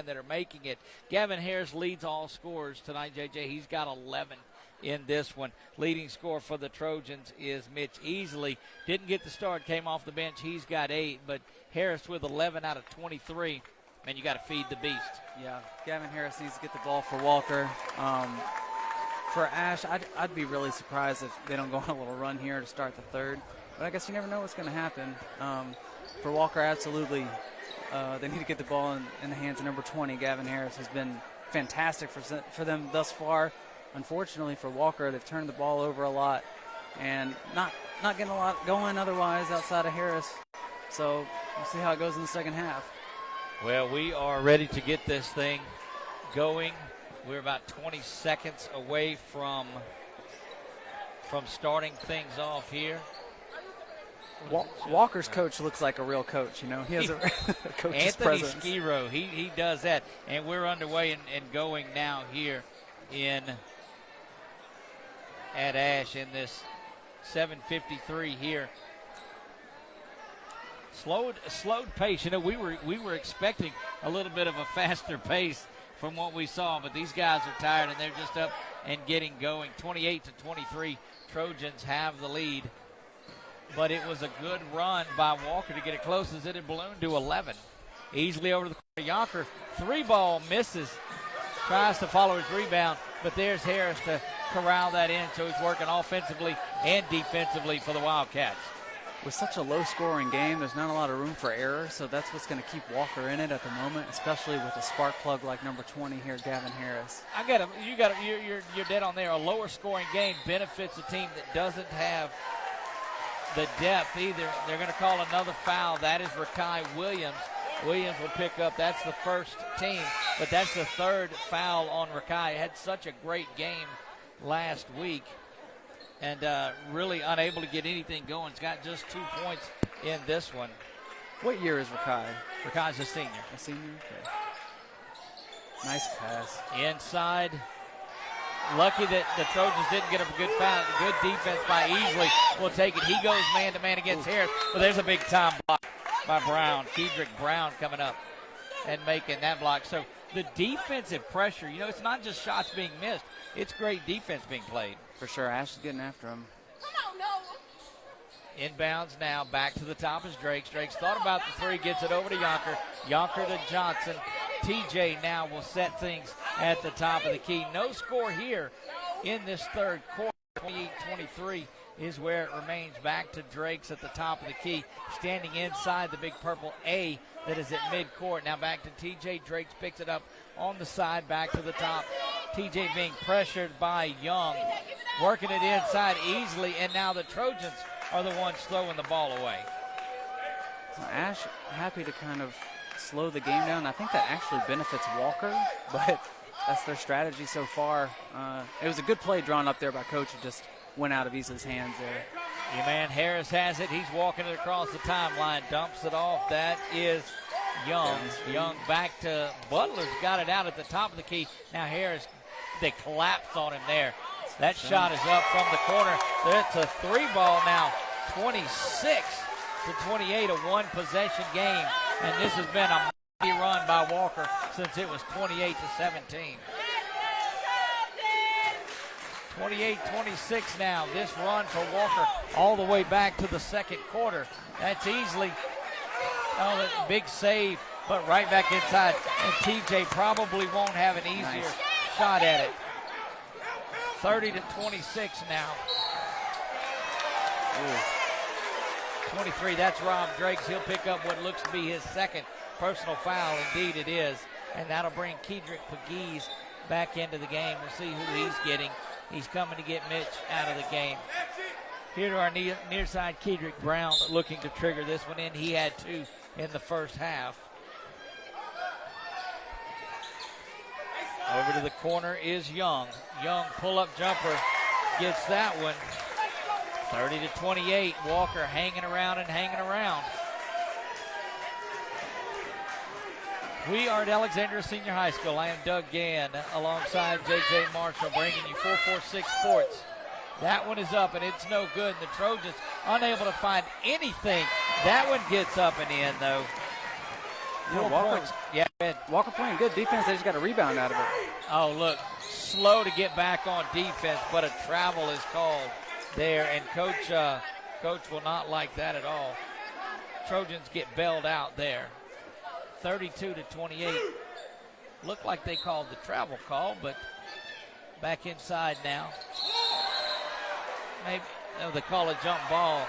That are making it. Gavin Harris leads all scorers tonight, JJ. He's got 11 in this one. Leading scorer for the Trojans is Mitch Easley. Didn't get the start, came off the bench. He's got 8, but Harris with 11 out of 23. Man, you got to feed the beast. Yeah, Gavin Harris needs to get the ball for Walker. For Ash, I'd be really surprised if they don't go on a little run here to start the third. But I guess you never know what's going to happen. For Walker, absolutely. They need to get the ball in the hands of number 20. Gavin Harris has been fantastic for them thus far. Unfortunately for Walker, they've turned the ball over a lot and not getting a lot going otherwise outside of Harris. So we'll see how it goes in the second half. Well, we are ready to get this thing going. We're about 20 seconds away from starting things off here. Walker's coach looks like a real coach, you know. He has a coach's Anthony presence. Skiro, he does that. And we're underway and going now here at Ash in this 7:53 here. Slowed pace. You know, we were expecting a little bit of a faster pace from what we saw, but these guys are tired and they're just up and getting going. 28-23, Trojans have the lead. But it was a good run by Walker to get it close as it had ballooned to 11. Easily over to the corner. Yonker, 3-ball misses. Tries to follow his rebound, but there's Harris to corral that in, so he's working offensively and defensively for the Wildcats. With such a low-scoring game, there's not a lot of room for error, so that's what's going to keep Walker in it at the moment, especially with a spark plug like number 20 here, Gavin Harris. You're dead on there. A lower-scoring game benefits a team that doesn't have the depth either. They're going to call another foul. That is Rakai Williams. Williams will pick up. That's the first team, but that's the third foul on Rakai. Had such a great game last week and really unable to get anything going. He's got just 2 points in this one. What year is Rakai? Rakai's a senior. A senior? Okay. Nice pass. Inside. Lucky that the Trojans didn't get a good foul. Good defense by Easley. Will take it. He goes man-to-man against Harris. But there's a big-time block by Brown. Kedrick Brown coming up and making that block. So the defensive pressure, you know, it's not just shots being missed. It's great defense being played. For sure. Ash is getting after him. Inbounds now. Back to the top is Drakes. Drakes thought about the three. Gets it over to Yonker. Yonker to Johnson. TJ now will set things at the top of the key. No score here in this third quarter. 28-23 is where it remains. Back to Drakes at the top of the key, standing inside the big purple A that is at midcourt. Now back to TJ. Drakes picks it up on the side, back to the top. TJ being pressured by Young, working it inside easily, and now the Trojans are the ones throwing the ball away. Well, Ash happy to kind of slow the game down. I think that actually benefits Walker, but that's their strategy so far. It was a good play drawn up there by Coach. It just went out of Easley's hands there. Your man Harris has it. He's walking it across the timeline, dumps it off. That is Young. Young back to Butler's got it out at the top of the key. Now Harris, they collapsed on him there. That shot is up from the corner. It's a 3-ball now, 26-28, a one-possession game. And this has been a mighty run by Walker since it was 28-17. 28-26 now. This run for Walker all the way back to the second quarter. That's Easley Oh, a big save, but right back inside. And TJ probably won't have an easier shot at it. 30-26 now. Ooh. 23, that's Rob Drakes. He'll pick up what looks to be his second personal foul. Indeed it is. And that'll bring Kedrick Pegues back into the game. We'll see who he's getting. He's coming to get Mitch out of the game. Here to our near side, Kedrick Brown looking to trigger this one in. He had 2 in the first half. Over to the corner is Young. Young pull-up jumper gets that one. 30-28. Walker hanging around and hanging around. We are at Alexandria Senior High School. I am Doug Gann alongside J.J. Marshall bringing you 446 Sports. That one is up, and it's no good. The Trojans unable to find anything. That one gets up and in, though. 4 points. Yeah, Walker playing good defense. They just got a rebound out of it. Oh, look, slow to get back on defense, but a travel is called there, and Coach will not like that at all. Trojans get bailed out there. 32-28. Looked like they called the travel call, but back inside now. Maybe they call a jump ball,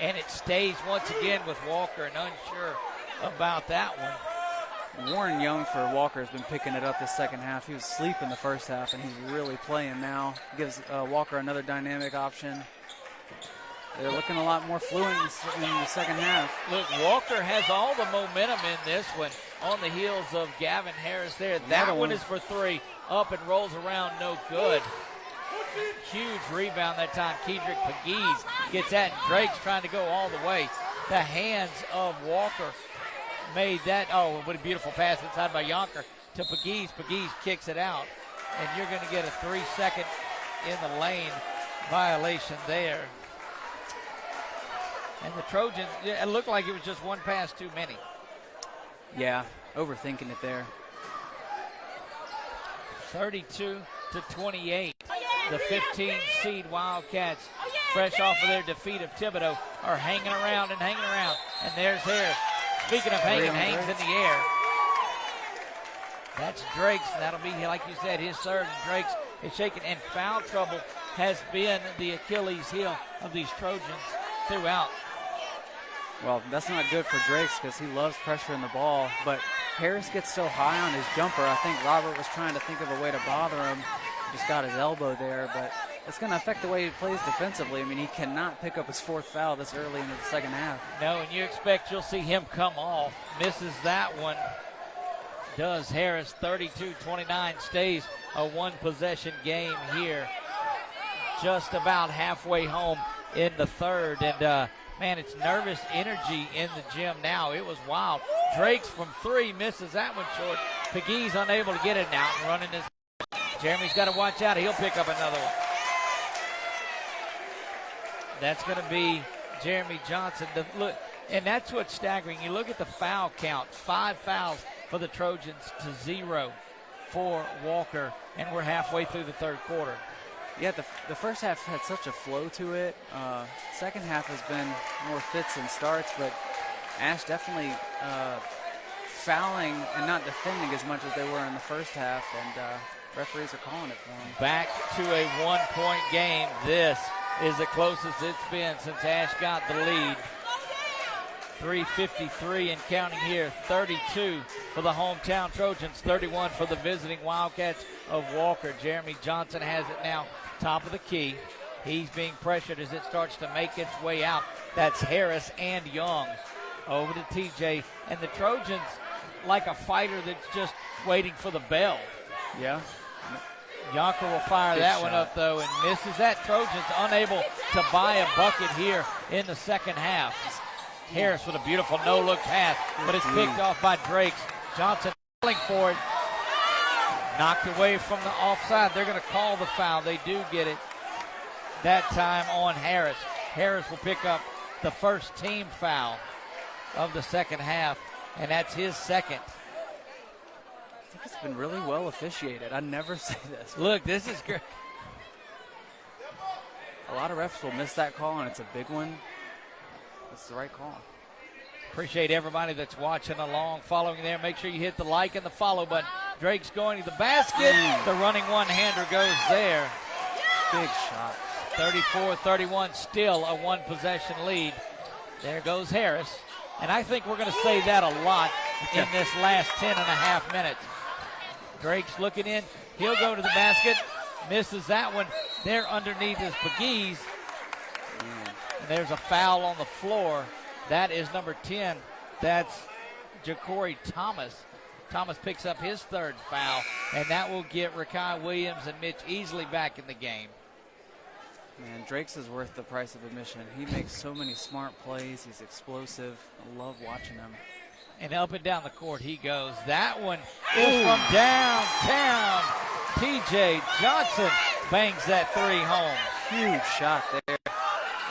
and it stays once again with Walker, and unsure about that one. Warren Young for Walker has been picking it up this second half. He was asleep in the first half, and he's really playing now. Gives Walker another dynamic option. They're looking a lot more fluent in the second half. Look, Walker has all the momentum in this one on the heels of Gavin Harris there. That one is for 3. Up and rolls around, no good. Huge rebound that time. Kedrick Pegues gets that. Drake's trying to go all the way. The hands of Walker made that. Oh, what a beautiful pass inside by Yonker to Pegues. Pegues kicks it out. And you're going to get a 3-second in the lane violation there. And the Trojans, it looked like it was just one pass too many. Yeah, overthinking it there. 32-28. The 15-seed Wildcats, fresh off of their defeat of Thibodaux, are hanging around and hanging around. And there's Harris. Speaking of hanging, hangs in the air. That's Drake's. That'll be, like you said, his third. And Drake's is shaking. And foul trouble has been the Achilles heel of these Trojans throughout. Well, that's not good for Drakes because he loves pressuring the ball. But Harris gets so high on his jumper, I think Robert was trying to think of a way to bother him. Just got his elbow there, but it's going to affect the way he plays defensively. I mean, he cannot pick up his 4th foul this early into the second half. No, and you expect you'll see him come off. Misses that one. Does Harris. 32-29, stays a one-possession game here. Just about halfway home in the third. And, man, it's nervous energy in the gym now. It was wild. Drakes from 3 misses that one short. Pegues unable to get it now and running his. Jeremy's got to watch out. He'll pick up another one. That's going to be Jeremy Johnson. Look, and that's what's staggering. You look at the foul count. 5 fouls for the Trojans to 0 for Walker, and we're halfway through the third quarter. Yeah, the first half had such a flow to it. Second half has been more fits and starts, but Ash definitely fouling and not defending as much as they were in the first half, and referees are calling it for them. Back to a 1-point game. This is the closest it's been since Ash got the lead. 3:53 and counting here. 32 for the hometown Trojans, 31 for the visiting Wildcats of Walker. Jeremy Johnson has it now, top of the key. He's being pressured as it starts to make its way out. That's Harris and Young. Over to TJ, and the Trojans like a fighter that's just waiting for the bell. Yeah. Yonker will fire that one up, though, and misses that. Trojans unable to buy a bucket here in the second half. Harris with a beautiful no-look pass, but it's picked off by Drakes. Johnson falling for it. Knocked away from the offside. They're going to call the foul. They do get it that time on Harris. Harris will pick up the first team foul of the second half, and that's his second. I think it's been really well officiated. I never say this. Look, this is great. A lot of refs will miss that call, and it's a big one. It's the right call. Appreciate everybody that's watching along, following there. Make sure you hit the like and the follow button. Drake's going to the basket. The running one-hander goes there. Big shot. 34-31, still a one-possession lead. There goes Harris. And I think we're going to say that a lot in this last 10 and a half minutes. Drake's looking in. He'll go to the basket. Misses that one. There underneath is Pegues. And there's a foul on the floor. That is number 10. That's Ja'Cory Thomas. Thomas picks up his third foul, and that will get Rakai Williams and Mitch Easley back in the game. Man, Drake's is worth the price of admission. He makes so many smart plays. He's explosive. I love watching him. And up and down the court he goes. That one is from downtown. TJ Johnson bangs that three home. Huge shot there.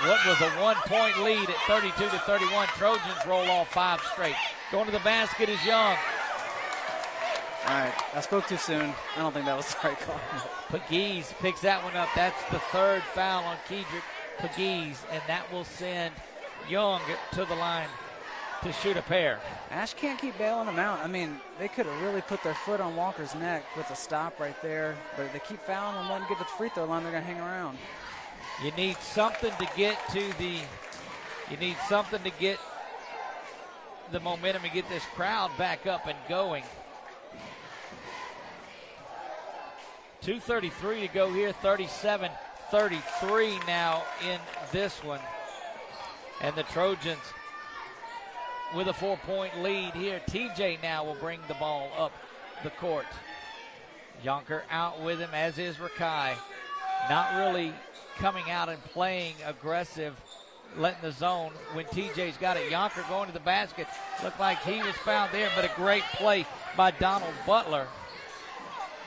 What was a one-point lead at 32-31. Trojans roll off 5 straight. Going to the basket is Young. All right, I spoke too soon. I don't think that was the right call. Pegues picks that one up. That's the third foul on Kedrick Pegues, and that will send Young to the line to shoot a pair. Ash can't keep bailing them out. I mean, they could have really put their foot on Walker's neck with a stop right there, but if they keep fouling and letting them get to the free throw line, they're going to hang around. You need something to get the momentum and get this crowd back up and going. 2:33 to go here, 37-33 now in this one. And the Trojans with a 4-point lead here. TJ now will bring the ball up the court. Yonker out with him, as is Rakai. Not really coming out and playing aggressive, letting the zone when TJ's got it. Yonker going to the basket. Looked like he was fouled there, but a great play by Donald Butler.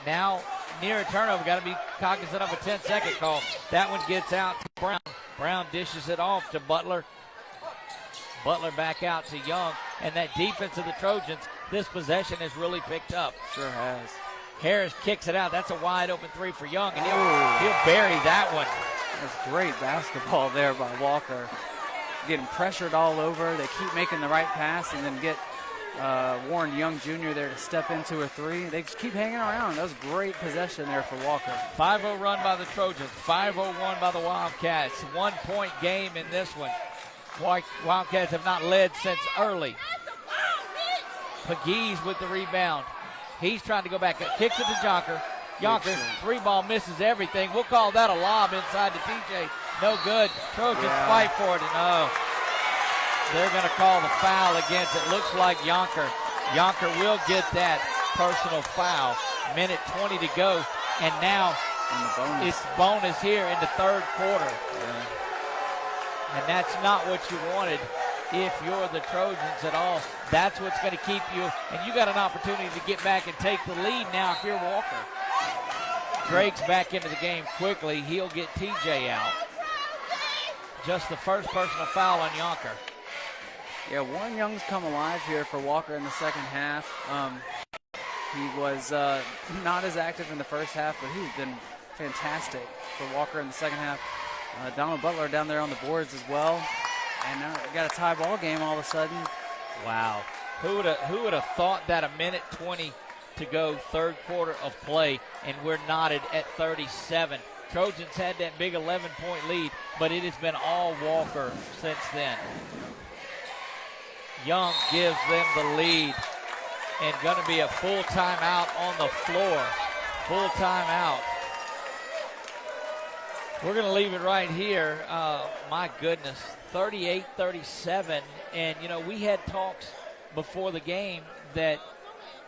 Now near a turnover, got to be cognizant of a 10-second call. That one gets out to Brown. Brown dishes it off to Butler. Butler back out to Young, and that defense of the Trojans, this possession has really picked up. Sure has. Harris kicks it out. That's a wide open three for Young, and he'll bury that one. That's great basketball there by Walker. Getting pressured all over. They keep making the right pass and then get Warren Young Jr. there to step into a three. They just keep hanging around. That was great possession there for Walker. 5-0 run by the Trojans. 5-0-1 by the Wildcats. 1-point game in this one. Wildcats have not led since early. Pegues with the rebound. He's trying to go back. Kicks it to Yonker. Yonker, three ball misses everything. We'll call that a lob inside to TJ. No good. Trojans fight for it. And they're going to call the foul against it. Looks like Yonker. Yonker will get that personal foul. Minute 20 to go. And now it's bonus here in the third quarter. And that's not what you wanted if you're the Trojans at all. That's what's going to keep you. And you got an opportunity to get back and take the lead now if you're Walker. Drake's back into the game quickly. He'll get TJ out. Just the first personal foul on Yonker. Yeah, Warren Young's come alive here for Walker in the second half. He was not as active in the first half, but he's been fantastic for Walker in the second half. Donald Butler down there on the boards as well. And now we got a tie ball game all of a sudden. Wow. Who would have thought that a minute 20 to go, third quarter of play, and we're knotted at 37. Trojans had that big 11-point lead, but it has been all Walker since then. Young gives them the lead, and going to be a full timeout on the floor. Full timeout. We're going to leave it right here. My goodness, 38-37. And, we had talks before the game that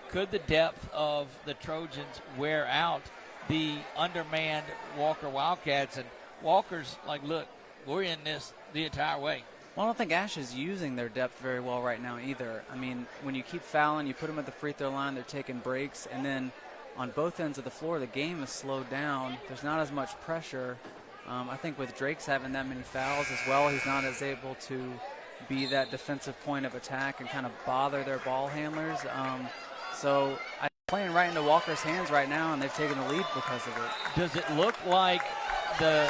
could the depth of the Trojans wear out the undermanned Walker Wildcats? And Walker's like, look, we're in this the entire way. Well, I don't think Ash is using their depth very well right now either. I mean, when you keep fouling, you put them at the free throw line, they're taking breaks, and then on both ends of the floor, the game is slowed down. There's not as much pressure. I think with Drake's having that many fouls as well, he's not as able to be that defensive point of attack and kind of bother their ball handlers. So I'm playing right into Walker's hands right now, and they've taken the lead because of it. Does it look like the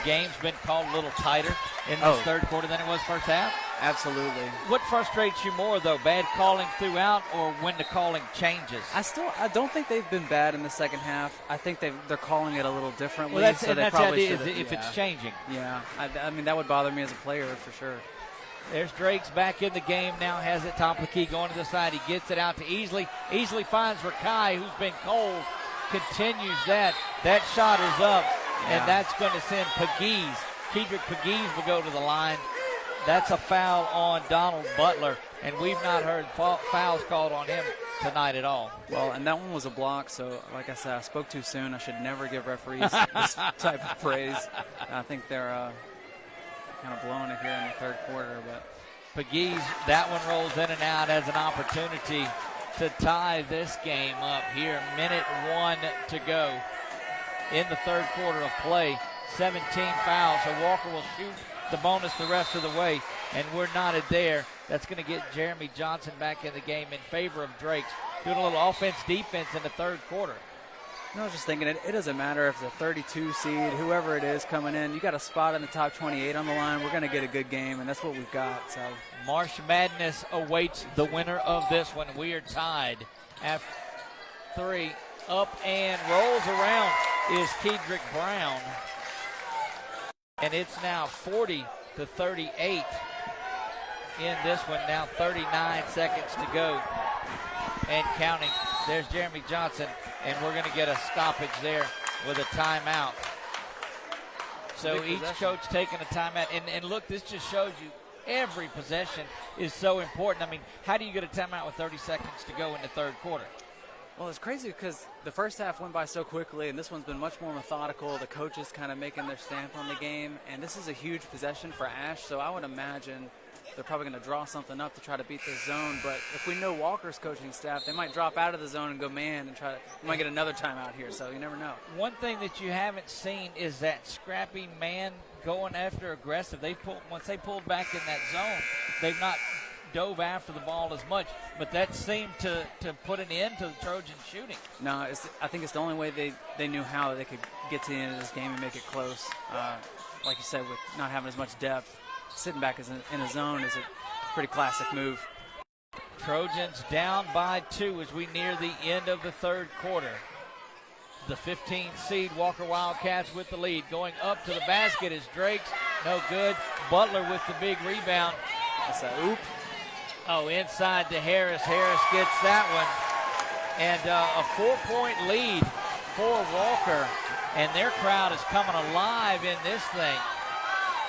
game's been called a little tighter in this third quarter than it was first half? Absolutely. What frustrates you more, though, bad calling throughout or when the calling changes? I don't think they've been bad in the second half. I think they're calling it a little differently. Well, that's so they the probably idea, should. if it's changing. Yeah, I mean that would bother me as a player for sure. There's Drake's back in the game now, has it top of the key, going to the side. He gets it out to Easley. Easley finds Rakai, who's been cold, continues that. That shot is up, and that's going to send Pegues. Kedrick Pegues will go to the line. That's a foul on Donald Butler, and we've not heard fouls called on him tonight at all. Well, and that one was a block, so like I said, I spoke too soon. I should never give referees this type of praise. I think they're kind of blowing it here in the third quarter. But Pegues, that one rolls in and out as an opportunity to tie this game up here. Minute 1 to go in the third quarter of play. 17 fouls, so Walker will shoot the bonus the rest of the way, and we're knotted there. That's going to get Jeremy Johnson back in the game in favor of Drake's, doing a little offense-defense in the third quarter. I was just thinking, it doesn't matter if it's a 32 seed, whoever it is coming in. You got a spot in the top 28 on the line. We're going to get a good game, and that's what we've got. So March Madness awaits the winner of this one. We are tied after 3. Up and rolls around is Kedrick Brown. And it's now 40-38 in this one. Now 39 seconds to go and counting. There's Jeremy Johnson, and we're going to get a stoppage there with a timeout. So each coach taking a timeout. And look, this just shows you every possession is so important. I mean, how do you get a timeout with 30 seconds to go in the third quarter? Well, it's crazy because the first half went by so quickly, and this one's been much more methodical. The coaches kind of making their stamp on the game, and this is a huge possession for Ash, so I would imagine they're probably going to draw something up to try to beat this zone. But if we know Walker's coaching staff, they might drop out of the zone and go man and we might get another timeout here, so you never know. One thing that you haven't seen is that scrappy man going after aggressive. Once they pulled back in that zone, they've not dove after the ball as much, but that seemed to put an end to the Trojan shooting. No, I think it's the only way they knew how they could get to the end of this game and make it close. Like you said, with not having as much depth, sitting back in a zone is a pretty classic move. Trojans down by 2 as we near the end of the third quarter. The 15th seed Walker Wildcats with the lead. Going up to the basket is Drake's. No good. Butler with the big rebound. That's a oop. Oh, inside to Harris. Harris gets that one. And a 4-point lead for Walker. And their crowd is coming alive in this thing.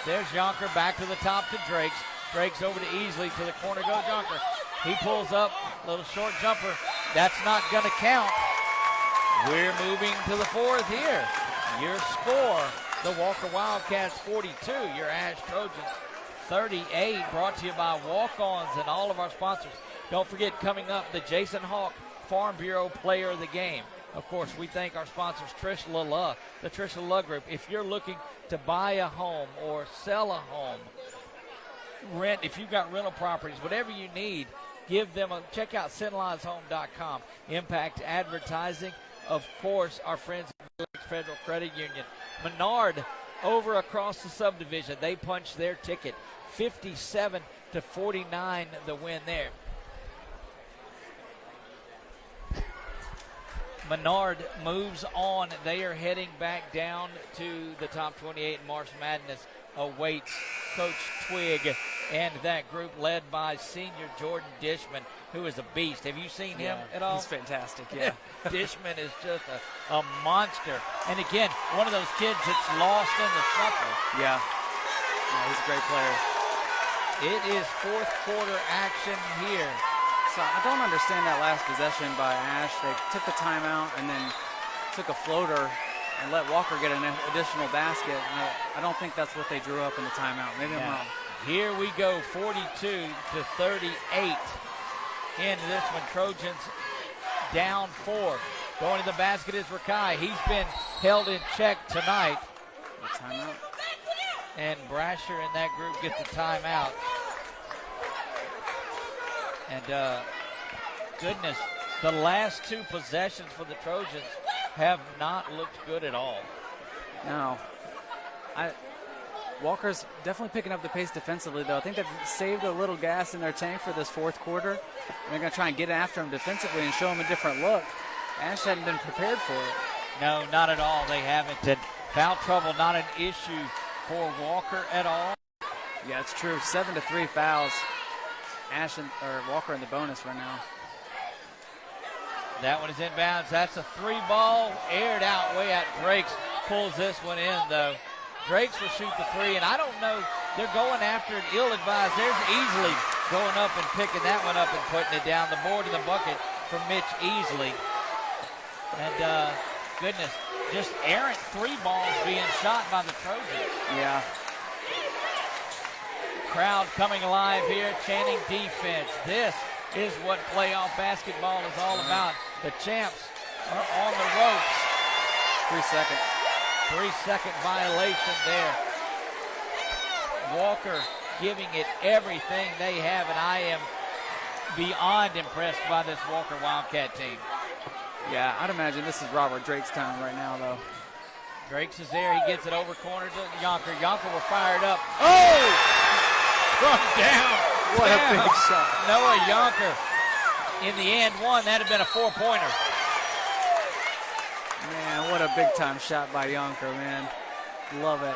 There's Jonker back to the top to Drake's. Drake's over to Easley to the corner. Go Jonker. He pulls up. Little short jumper. That's not going to count. We're moving to the fourth here. Your score, the Walker Wildcats 42. Your Ash Trojans 38, brought to you by Walk-Ons and all of our sponsors. Don't forget, coming up, the Jason Hawk Farm Bureau Player of the Game. Of course, we thank our sponsors, Trish LaLa, the Trish LaLa Group. If you're looking to buy a home or sell a home, rent, if you've got rental properties, whatever you need, give them check out SinLawsHome.com. Impact Advertising, of course, our friends at Federal Credit Union. Menard over across the subdivision, they punched their ticket. 57-49 the win there. Menard moves on. They are heading back down to the top 28. March Madness awaits Coach Twig and that group led by senior Jordan Dishman, who is a beast. Have you seen him at all? He's fantastic, yeah. Dishman is just a monster. And again, one of those kids that's lost in the shuffle. Yeah, he's a great player. It is fourth quarter action here. So I don't understand that last possession by Ash. They took the timeout and then took a floater and let Walker get an additional basket. I don't think that's what they drew up in the timeout. Maybe I'm wrong. Here we go, 42-38 into this one. Trojans down 4. Going to the basket is Rakai. He's been held in check tonight. Timeout. And Brasher and that group get the timeout. And goodness, the last 2 possessions for the Trojans have not looked good at all. No. Walker's definitely picking up the pace defensively, though. I think they've saved a little gas in their tank for this fourth quarter. And they're going to try and get after him defensively and show him a different look. Ash hadn't been prepared for it. No, not at all. They haven't. And foul trouble, not an issue for Walker at all. Yeah, it's true. 7 to 3 fouls. Walker in the bonus right now. That one is inbounds. That's a 3 ball, aired out way out. Drakes pulls this one in, though. Drakes will shoot the 3, and I don't know. They're going after it ill-advised. There's Easley going up and picking that one up and putting it down. The board in the bucket for Mitch Easley. And, goodness, just errant 3 balls being shot by the Trojans. Yeah. Crowd coming alive here, chanting defense. This is what playoff basketball is all about. The champs are on the ropes. 3 seconds. 3-second violation there. Walker giving it everything they have, and I am beyond impressed by this Walker Wildcat team. Yeah, I'd imagine this is Robert Drake's time right now, though. Drakes is there. He gets it over corner to Yonker. Yonker were fired up. Oh! From down. What a big shot. Noah Yonker in the end one. That had been a 4-pointer. Man, what a big-time shot by Yonker, man. Love it.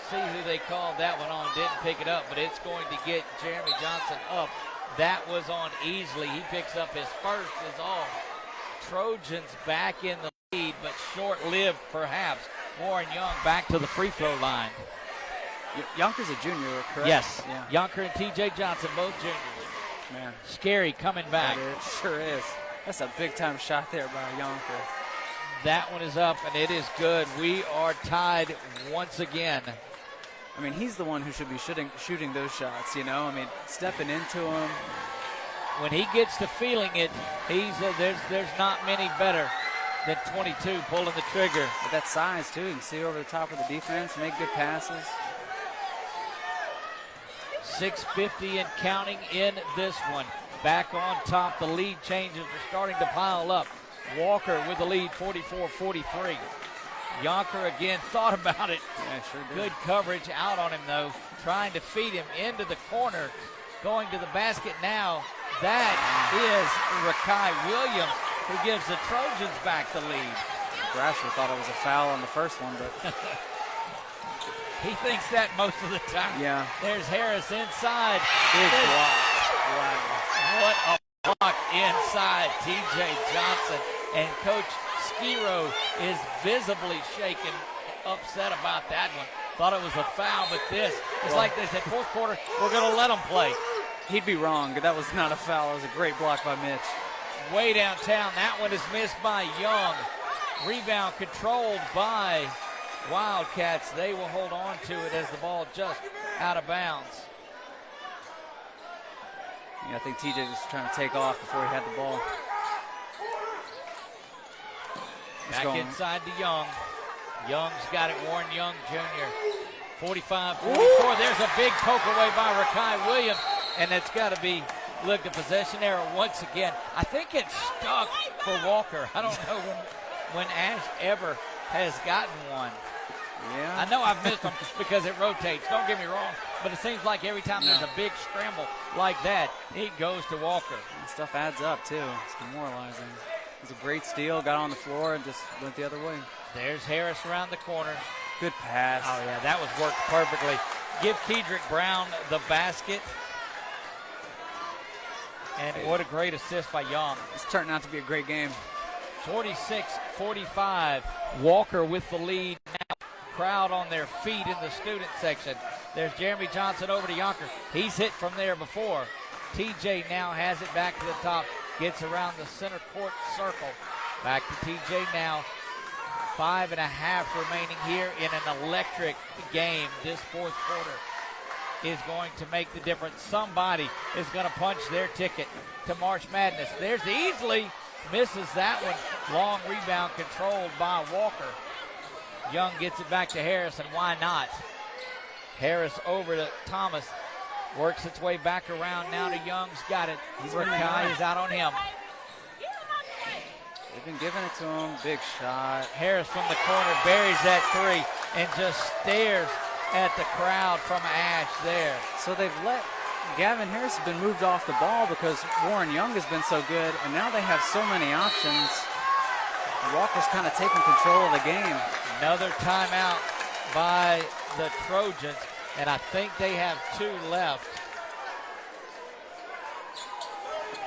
See who they called that one on. Didn't pick it up, but it's going to get Jeremy Johnson up. That was on Easley. He picks up his first is all. Trojans back in the lead, but short-lived perhaps. Warren Young back to the free throw line. Yonker's a junior, correct? Yes. Yeah. Yonker and T.J. Johnson, both juniors. Man. Scary coming back. It sure is. That's a big-time shot there by Yonker. That one is up, and it is good. We are tied once again. I mean, he's the one who should be shooting those shots, you know? I mean, stepping into them. When he gets to feeling it, there's not many better than 22 pulling the trigger. But that size, too. You can see over the top of the defense, make good passes. 6:50 and counting in this one. Back on top, the lead changes are starting to pile up. Walker with the lead, 44-43. Yonker again thought about it. Yeah, sure did. Good coverage out on him, though. Trying to feed him into the corner. Going to the basket now. That is Rakai Williams, who gives the Trojans back the lead. Brasher thought it was a foul on the first one, but he thinks that most of the time. Yeah. There's Harris inside. Big block. Wow. What a block inside T.J. Johnson. And Coach Skiro is visibly shaken, upset about that one. Thought it was a foul, but this is like they said, fourth quarter, we're going to let them play. He'd be wrong, but that was not a foul. It was a great block by Mitch. Way downtown. That one is missed by Young. Rebound controlled by Wildcats. They will hold on to it as the ball just out of bounds. Yeah, I think TJ was trying to take off before he had the ball. Back inside to Young. Young's got it. Warren Young Jr. 45-44. There's a big poke away by Rakai Williams. And it's got to be, look, a possession error once again. I think it's stuck for Walker. I don't know when Ash ever has gotten one. Yeah. I know I've missed them because it rotates. Don't get me wrong. But it seems like every time there's a big scramble like that, it goes to Walker. And stuff adds up, too. It's demoralizing. It was a great steal, got on the floor, and just went the other way. There's Harris around the corner. Good pass. Oh, yeah, that was worked perfectly. Give Kedrick Brown the basket. And what a great assist by Young. It's turning out to be a great game. 46-45. Walker with the lead now. Crowd on their feet in the student section. There's Jeremy Johnson over to Yonker. He's hit from there before. TJ now has it back to the top. Gets around the center court circle. Back to TJ now. 5.5 remaining here in an electric game. This fourth quarter is going to make the difference. Somebody is going to punch their ticket to March Madness. There's Easley. Misses that one. Long rebound controlled by Walker. Young gets it back to Harris, and why not? Harris over to Thomas. Works its way back around now to Young's got it. Rakai is out on him. They've been giving it to him. Big shot. Harris from the corner buries that three and just stares at the crowd from Ash there. So they've let Gavin Harris has been moved off the ball because Warren Young has been so good, and now they have so many options. Walker's kind of taking control of the game. Another timeout by the Trojans, and I think they have 2 left.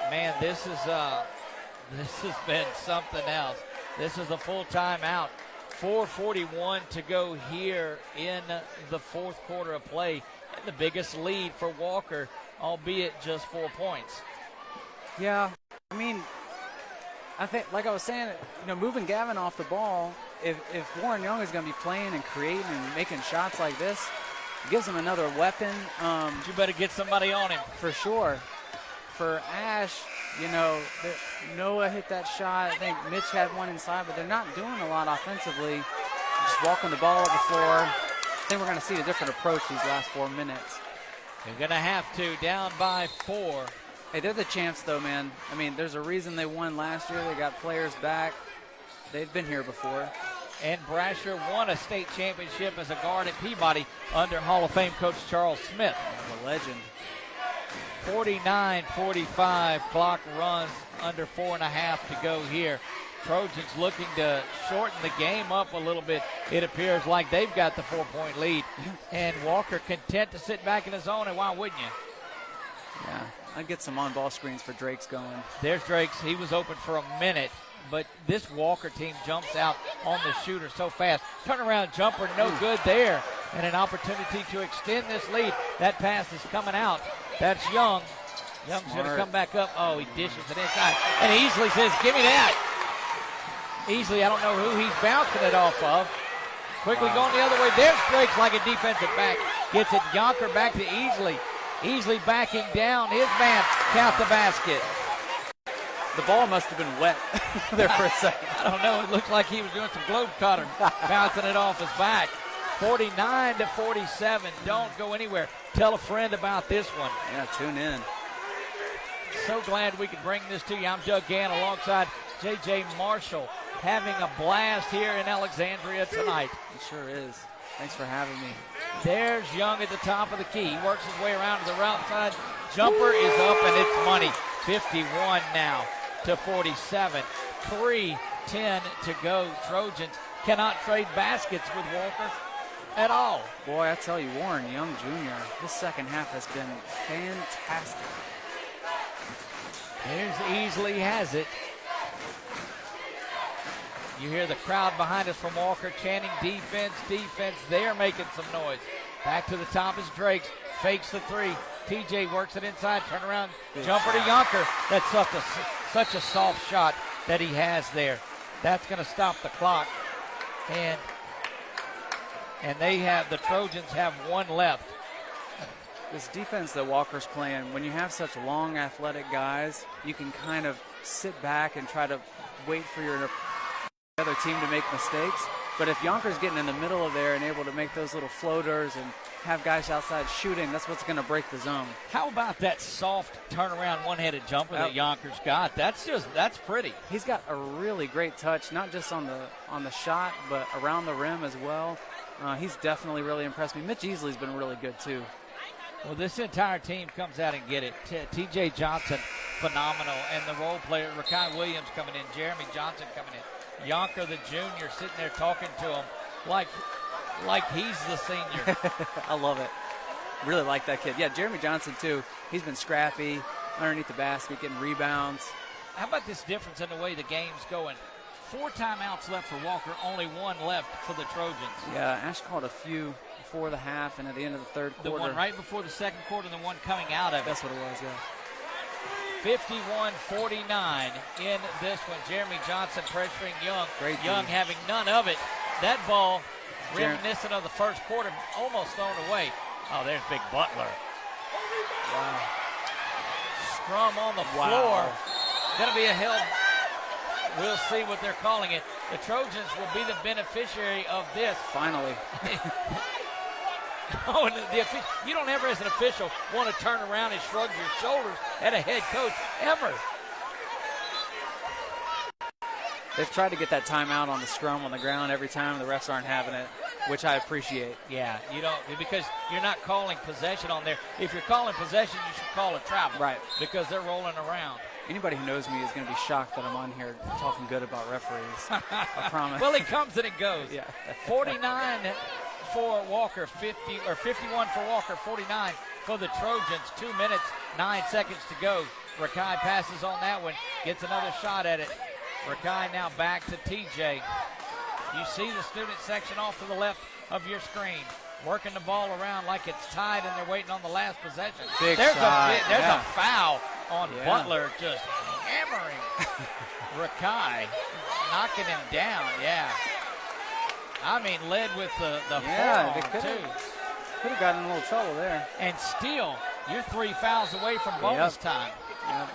Man, this has been something else. This is a full timeout. 4:41 to go here in the fourth quarter of play. And the biggest lead for Walker, albeit just 4 points. Yeah, I mean, I think, like I was saying, moving Gavin off the ball, if Warren Young is going to be playing and creating and making shots like this, it gives him another weapon. You better get somebody on him. For sure. For Ash, Noah hit that shot. I think Mitch had one inside, but they're not doing a lot offensively. Just walking the ball up the floor. I think we're going to see a different approach these last 4 minutes. They're going to have to, down by 4. Hey, they're the champs, though, man. I mean, there's a reason they won last year. They got players back. They've been here before. And Brasher won a state championship as a guard at Peabody under Hall of Fame coach Charles Smith. A legend. 49-45, clock runs under 4.5 to go here. Trojans looking to shorten the game up a little bit. It appears like they've got the 4-point lead. And Walker content to sit back in his zone, and why wouldn't you? Yeah, I'd get some on-ball screens for Drake's going. There's Drake's. He was open for a minute, but this Walker team jumps out on the shooter so fast. Turnaround jumper, no good there. And an opportunity to extend this lead. That pass is coming out. That's Young. Young's going to come back up. Oh, he dishes it inside. And Easley says, give me that. Easley, I don't know who he's bouncing it off of. Quickly going the other way. There's Drake's like a defensive back. Gets it Yonker back to Easley. Easley backing down. His man count the basket. The ball must have been wet there for a second. I don't know. It looked like he was doing some globetrotter, bouncing it off his back. 49-47. Don't go anywhere. Tell a friend about this one. Yeah, tune in. So glad we could bring this to you. I'm Doug Gann alongside J.J. Marshall, having a blast here in Alexandria tonight. It sure is. Thanks for having me. There's Young at the top of the key. He works his way around to the right side. Jumper is up, and it's money. 51 now to 47. 3:10 to go. Trojans cannot trade baskets with Walker at all. Boy, I tell you, Warren Young Jr., this second half has been fantastic. There's Easley has it. You hear the crowd behind us from Walker chanting defense, defense. They're making some noise. Back to the top is Drake's. Fakes the three. TJ works it inside. Turn around. Jumper to Yonker. That's such a soft shot that he has there. That's going to stop the clock. And the Trojans have one left. This defense that Walker's playing, when you have such long athletic guys, you can kind of sit back and try to wait for your other team to make mistakes. But if Yonker's getting in the middle of there and able to make those little floaters and have guys outside shooting, that's what's going to break the zone. How about that soft turnaround one-handed jumper that Yonker's got? That's pretty. He's got a really great touch, not just on the shot, but around the rim as well. He's definitely really impressed me. Mitch Easley's been really good too. Well, this entire team comes out and get it. T.J. Johnson, phenomenal. And the role player, Rakai Williams coming in, Jeremy Johnson coming in. Yonker, the junior, sitting there talking to him like he's the senior. I love it. Really like that kid. Yeah, Jeremy Johnson, too. He's been scrappy, underneath the basket, getting rebounds. How about this difference in the way the game's going? 4 timeouts left for Walker, only 1 left for the Trojans. Yeah, Ash called a few before the half and at the end of the third quarter. The one right before the second quarter, the one coming out of it. That's what it was, yeah. 51-49 in this one. Jeremy Johnson pressuring Young. Great Young D. having none of it. That ball, reminiscent of the first quarter, almost thrown away. Oh, there's Big Butler. Wow. Scrum on the floor. Going to be a held. We'll see what they're calling it. The Trojans will be the beneficiary of this. Finally. Oh, and you don't ever, as an official, want to turn around and shrug your shoulders at a head coach, ever. They've tried to get that timeout on the scrum on the ground every time. The refs aren't having it. which I appreciate. Yeah, you don't, because you're not calling possession on there. If you're calling possession, you should call it travel. Right. Because they're rolling around. Anybody who knows me is going to be shocked that I'm on here talking good about referees. I promise. Well, it comes and it goes. Yeah. 49 for Walker, 51 for Walker, 49 for the Trojans. 2 minutes, 9 seconds to go. Rakai passes on that one, gets another shot at it. Rakai now back to TJ. You see the student section off to the left of your screen, working the ball around like it's tied and they're waiting on the last possession. Big there's shot. There's Yeah. a foul on Yeah. Butler, just hammering Rakai, knocking him down. Yeah. I mean, led with the Yeah, they forearm, too. Could have gotten in a little trouble there. And still, you're 3 fouls away from bonus time. Yep.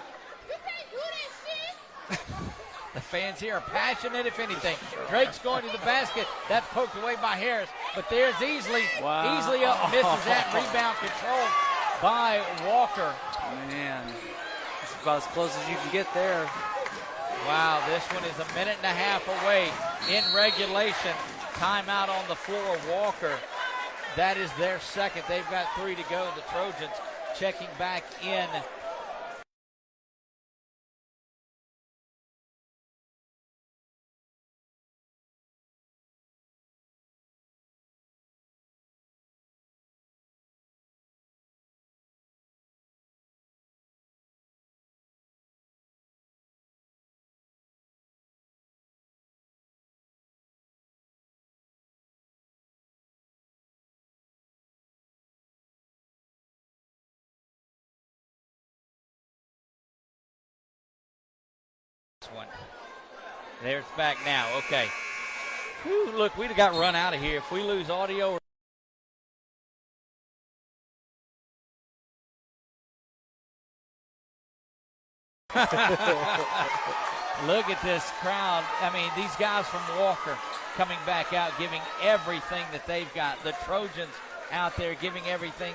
The fans here are passionate, if anything. Drake's going to the basket. That's poked away by Harris. But there's Easley. Wow. Easley up, misses that. Rebound controlled by Walker. Man, it's about as close as you can get there. Wow, this one is a minute and a half away in regulation. Timeout on the floor. Walker, that is their second. They've got 3 to go. The Trojans checking back in. One. There it's back now. Okay. Whew, look, we'd have got run out of here if we lose audio. Look at this crowd. I mean, these guys from Walker coming back out, giving everything that they've got. The Trojans out there giving everything.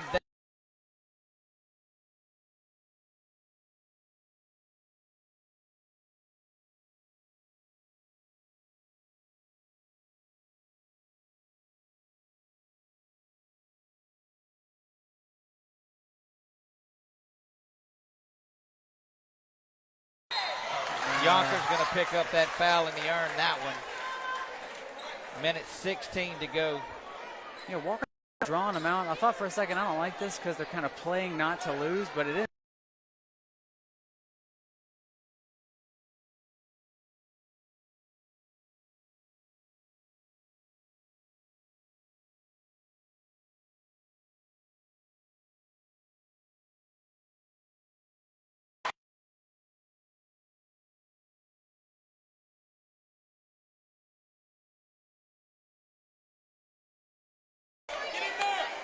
Yonkers going to pick up that foul and he earned that one. Minute 16 to go. Yeah, Walker drawing them out. I thought for a second, I don't like this because they're kind of playing not to lose, but it is.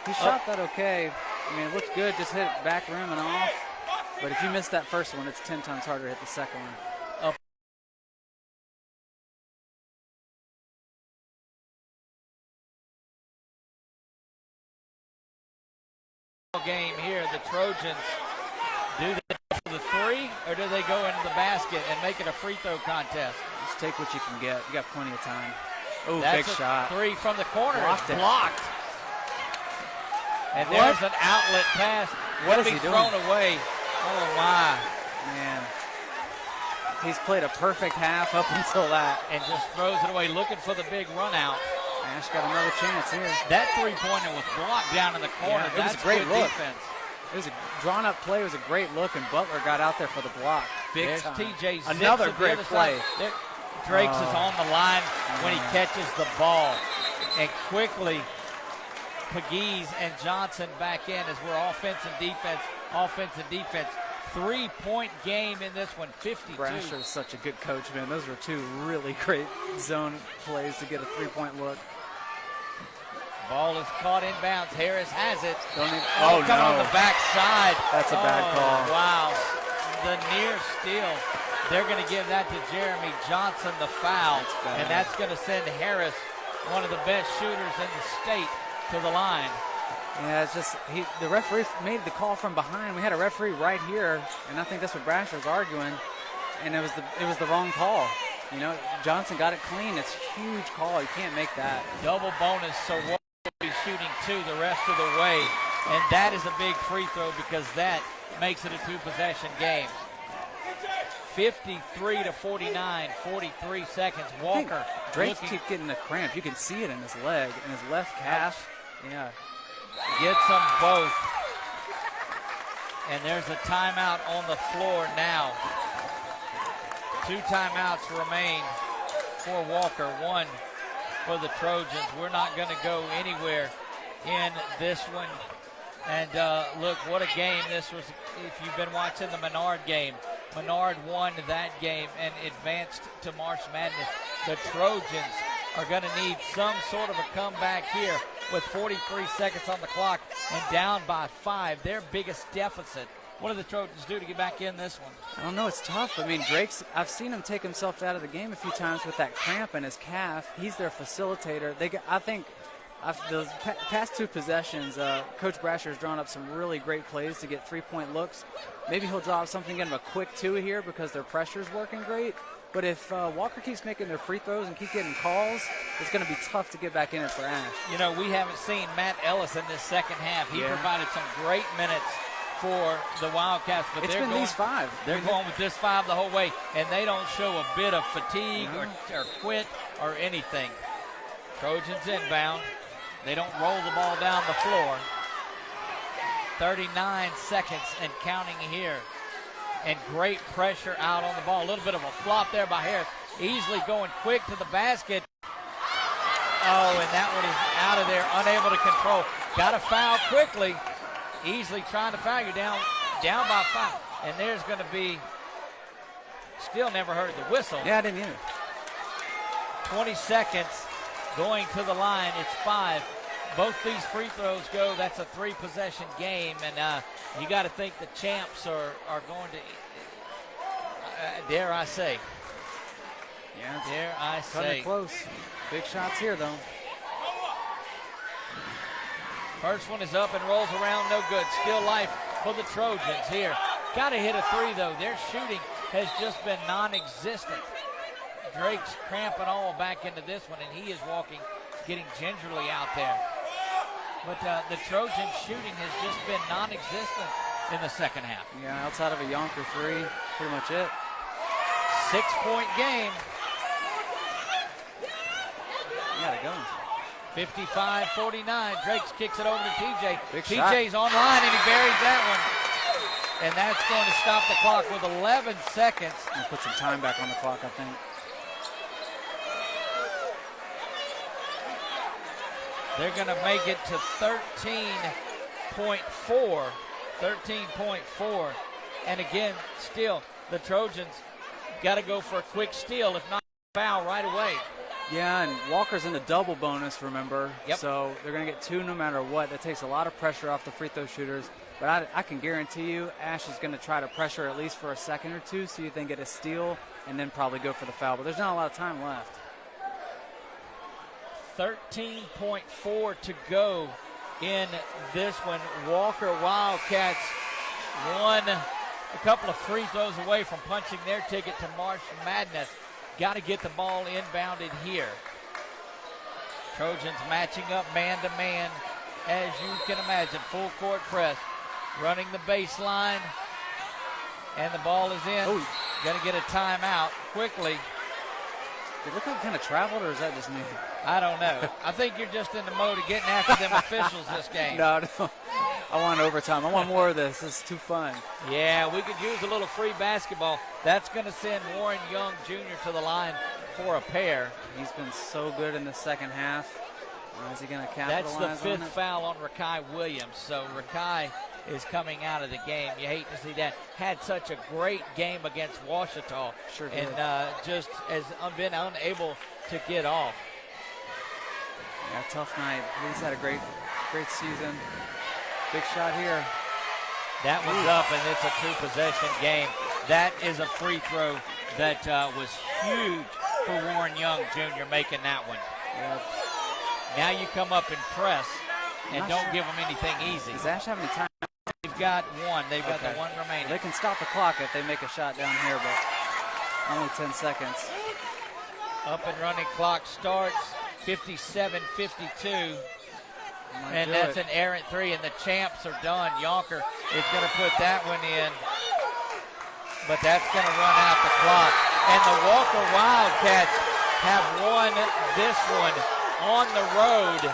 He shot that okay. I mean, it looked good, just hit it back rim and off. But if you miss that first one, it's 10 times harder to hit the second one. Game here, the Trojans, do they go for the 3 or do they go into the basket and make it a free throw contest? Just take what you can get. You got plenty of time. Oh, That's big shot. 3 from the corner. Blocked it. Blocked. And What? there's an outlet pass. What Will is be he doing? thrown away. Oh my. Man. He's played a perfect half up until that. And just throws it away, looking for the big run out. Ash got another chance here. That 3-pointer was blocked down in the corner. Yeah, it was That's a great good look. defense. It was a drawn-up play. It was a great look, and Butler got out there for the block. Big There's time. TJ zips Another to the great other play. side. There, Drakes is on the line when he catches the ball. And quickly, Pegues and Johnson back in as we're offense and defense. 3-point game in this one, 52. Brasher is such a good coach, man. Those were 2 really great zone plays to get a 3-point look. Ball is caught inbounds. Harris has it. Oh, coming no. on the backside. That's a bad call. Wow. The near steal. They're going to give that to Jeremy Johnson, the foul. That's bad. And that's going to send Harris, one of the best shooters in the state, to the line. Yeah, it's just the referee made the call from behind. We had a referee right here, and I think that's what Brasher was arguing, and it was the wrong call. You know, Johnson got it clean. It's a huge call. You can't make that. Double bonus, so Walker will be shooting 2 the rest of the way. And that is a big free throw because that makes it a 2-possession game. 53 to 49, 43 seconds. Walker. Drake keeps getting a cramp. You can see it in his leg, in his left calf. Yeah. Gets them both. And there's a timeout on the floor now. 2 timeouts remain for Walker, 1 for the Trojans. We're not going to go anywhere in this one. And look, what a game this was. If you've been watching the Menard game, Menard won that game and advanced to March Madness. The Trojans are going to need some sort of a comeback here with 43 seconds on the clock and down by 5, their biggest deficit. What do the Trojans do to get back in this one? I don't know. It's tough. I mean, I've seen him take himself out of the game a few times with that cramp in his calf. He's their facilitator. I think those past 2 possessions, Coach Brasher has drawn up some really great plays to get 3-point looks. Maybe he'll draw up something in a quick 2 here because their pressure's working great. But if Walker keeps making their free throws and keep getting calls, it's going to be tough to get back in it for Ash. You know, we haven't seen Matt Ellis in this second half. He provided some great minutes for the Wildcats, but they're going these 5. They're going with this 5 the whole way, and they don't show a bit of fatigue or quit or anything. Trojans inbound. They don't roll the ball down the floor. 39 seconds and counting here. And great pressure out on the ball. A little bit of a flop there by Harris. Easily going quick to the basket. Oh, and that one is out of there, unable to control. Got to foul quickly. Easily trying to foul. You're down by 5. And there's going to be, still never heard the whistle. Yeah, I didn't either. 20 seconds going to the line. It's 5. Both these free throws go. That's a 3-possession game, and you got to think the champs are going to, dare I say. Yeah, dare I say. Cutting it close. Big shots here, though. First one is up and rolls around, no good. Still life for the Trojans here. Got to hit a 3, though. Their shooting has just been non-existent. Drake's cramping all back into this one, and he is getting gingerly out there. But the Trojan shooting has just been non-existent in the second half. Yeah, outside of a Yonker 3, pretty much it. 6-point game. You got it going. 55-49. Drake kicks it over to TJ. TJ's online, and he buries that one. And that's going to stop the clock with 11 seconds. And put some time back on the clock, I think. They're going to make it to 13.4. 13.4. And again, still, the Trojans got to go for a quick steal, if not foul right away. Yeah, and Walker's in the double bonus, remember? Yep. So they're going to get 2 no matter what. That takes a lot of pressure off the free throw shooters. But I can guarantee you Ash is going to try to pressure at least for a second or 2, see if they can get a steal, and then probably go for the foul. But there's not a lot of time left. 13.4 to go in this one. Walker Wildcats won a couple of free throws away from punching their ticket to March Madness. Got to get the ball inbounded here. Trojans matching up man-to-man, as you can imagine. Full court press, running the baseline, and the ball is in. Going to get a timeout quickly. Did it look like kind of traveled, or is that just me? I don't know. I think you're just in the mode of getting after them officials this game. No. I want overtime. I want more of this. This is too fun. Yeah, we could use a little free basketball. That's going to send Warren Young Jr. to the line for a pair. He's been so good in the second half. Is he going to capitalize on it? That's the 5th foul on Rakai Williams. So Rakai is coming out of the game. You hate to see that. Had such a great game against Ouachita. Sure did. And just has been unable to get off. Yeah, tough night. He's had a great season. Big shot here. That one's up, and it's a 2-possession game. That is a free throw that was huge for Warren Young Jr. making that one. Yep. Now you come up and press, and don't give them anything easy. Does Ash have any time? They've got one. They've got the one remaining. They can stop the clock if they make a shot down here, but only 10 seconds. Up and running clock starts, 57-52. And that's an errant three, and the champs are done. Yonker is going to put that one in, but that's going to run out the clock. And the Walker Wildcats have won this one on the road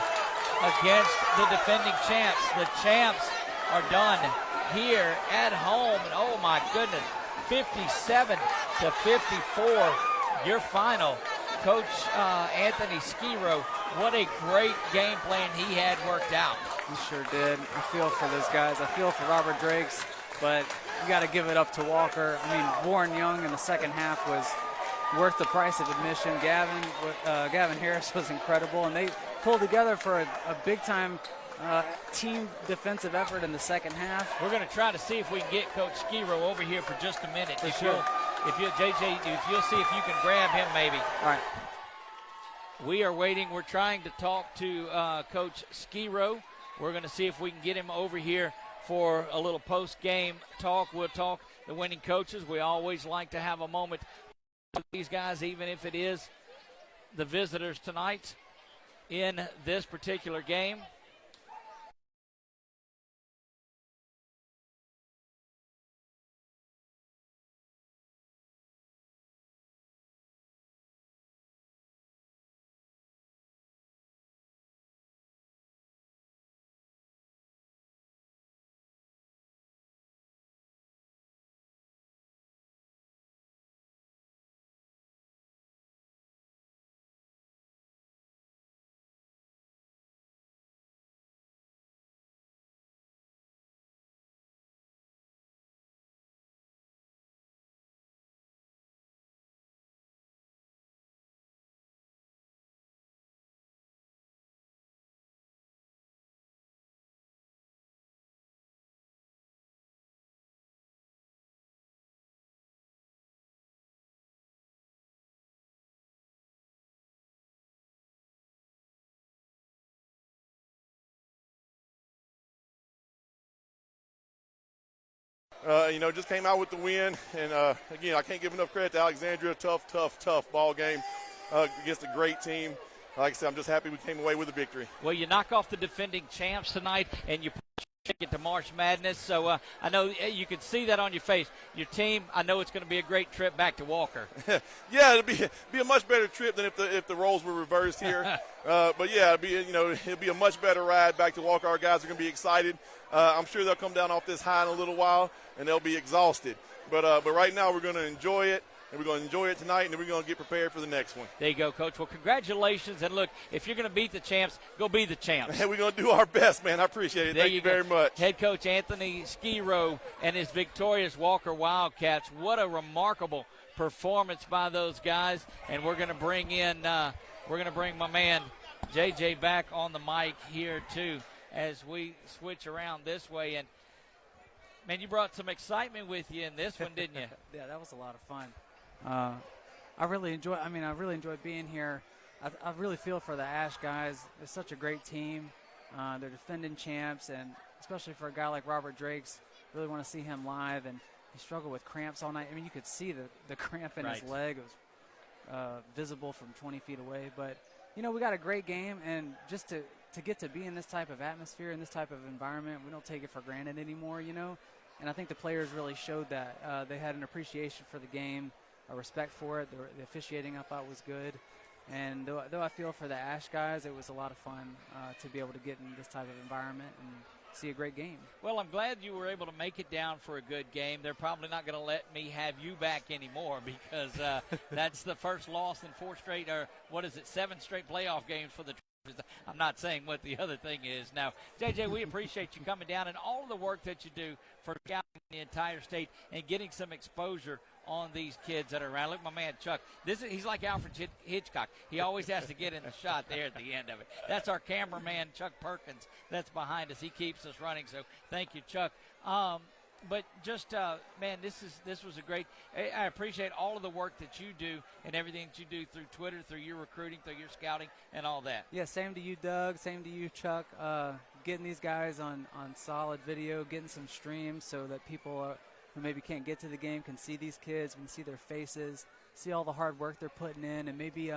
against the defending champs. The champs are done here at home, and oh my goodness, 57-54, your final. Coach Anthony Skiro, what a great game plan he had worked out. He sure did. I feel for those guys. I feel for Robert Drakes, but you got to give it up to Walker. I mean, Warren Young in the second half was worth the price of admission. Gavin Harris was incredible, and they pulled together for a big-time team defensive effort in the second half. We're going to try to see if we can get Coach Skiro over here for just a minute. For sure. If you'll see if you can grab him maybe. All right. We are waiting. We're trying to talk to Coach Skiro. We're going to see if we can get him over here for a little post-game talk. We'll talk the winning coaches. We always like to have a moment with these guys, even if it is the visitors tonight in this particular game. Just came out with the win. And, again, I can't give enough credit to Alexandria. Tough ball game against a great team. Like I said, I'm just happy we came away with a victory. Well, you knock off the defending champs tonight, and you ticket to March Madness. So I know you can see that on your face. Your team, I know it's going to be a great trip back to Walker. Yeah, it'll be a much better trip than if the roles were reversed here. But yeah, it'll be a much better ride back to Walker. Our guys are going to be excited. I'm sure they'll come down off this high in a little while, and they'll be exhausted. But right now we're going to enjoy it. And we're going to enjoy it tonight, and then we're going to get prepared for the next one. There you go, Coach. Well, congratulations. And, look, if you're going to beat the champs, go be the champs. And we're going to do our best, man. I appreciate it. Thank you very much. Head coach Anthony Skiro and his victorious Walker Wildcats. What a remarkable performance by those guys. And we're going to bring my man JJ back on the mic here, too, as we switch around this way. And, man, you brought some excitement with you in this one, didn't you? Yeah, that was a lot of fun. I really enjoyed being here. I really feel for the Ash guys. It's such a great team. They're defending champs, and especially for a guy like Robert Drakes, really want to see him live. And he struggled with cramps all night. I mean, you could see the cramp in his leg. It was visible from 20 feet away. But, we got a great game, and just to get to be in this type of atmosphere, in this type of environment, we don't take it for granted anymore, And I think the players really showed that. They had an appreciation for the game, a respect for it. The officiating I thought was good. And though I feel for the Ash guys, it was a lot of fun to be able to get in this type of environment and see a great game. Well, I'm glad you were able to make it down for a good game. They're probably not going to let me have you back anymore because that's the first loss in 7 straight playoff games for the I'm not saying what the other thing is. Now, JJ, we appreciate you coming down and all of the work that you do for scouting the entire state and getting some exposure on these kids that are around. Look, my man Chuck, he's like Alfred Hitchcock. He always has to get in the shot there at the end of it. That's our cameraman, Chuck Perkins, that's behind us. He keeps us running, so thank you, Chuck. But just, man, this was a great – I appreciate all of the work that you do and everything that you do through Twitter, through your recruiting, through your scouting, and all that. Yeah, same to you, Doug. Same to you, Chuck. Getting these guys on solid video, getting some streams so that people who maybe can't get to the game can see these kids, can see their faces. see all the hard work they're putting in, and maybe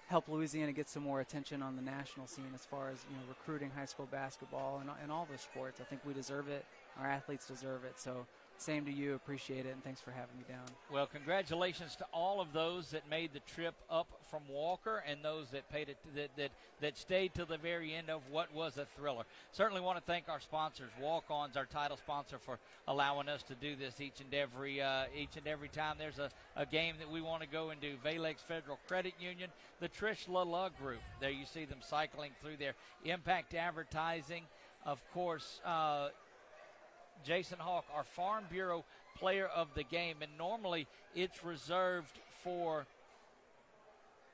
help Louisiana get some more attention on the national scene as far as recruiting high school basketball and all the sports. I think we deserve it. Our athletes deserve it. So same to you. Appreciate it, and thanks for having me down. Well, congratulations to all of those that made the trip up from Walker and those that paid it that stayed till the very end of what was a thriller. Certainly want to thank our sponsors, Walk-Ons, our title sponsor, for allowing us to do this each and every time there's a game that we want to go and do. Valex Federal Credit Union, the Trish LaLa Group. There you see them cycling through there. Impact Advertising, of course. Jason Hawk, our Farm Bureau Player of the Game, and normally it's reserved for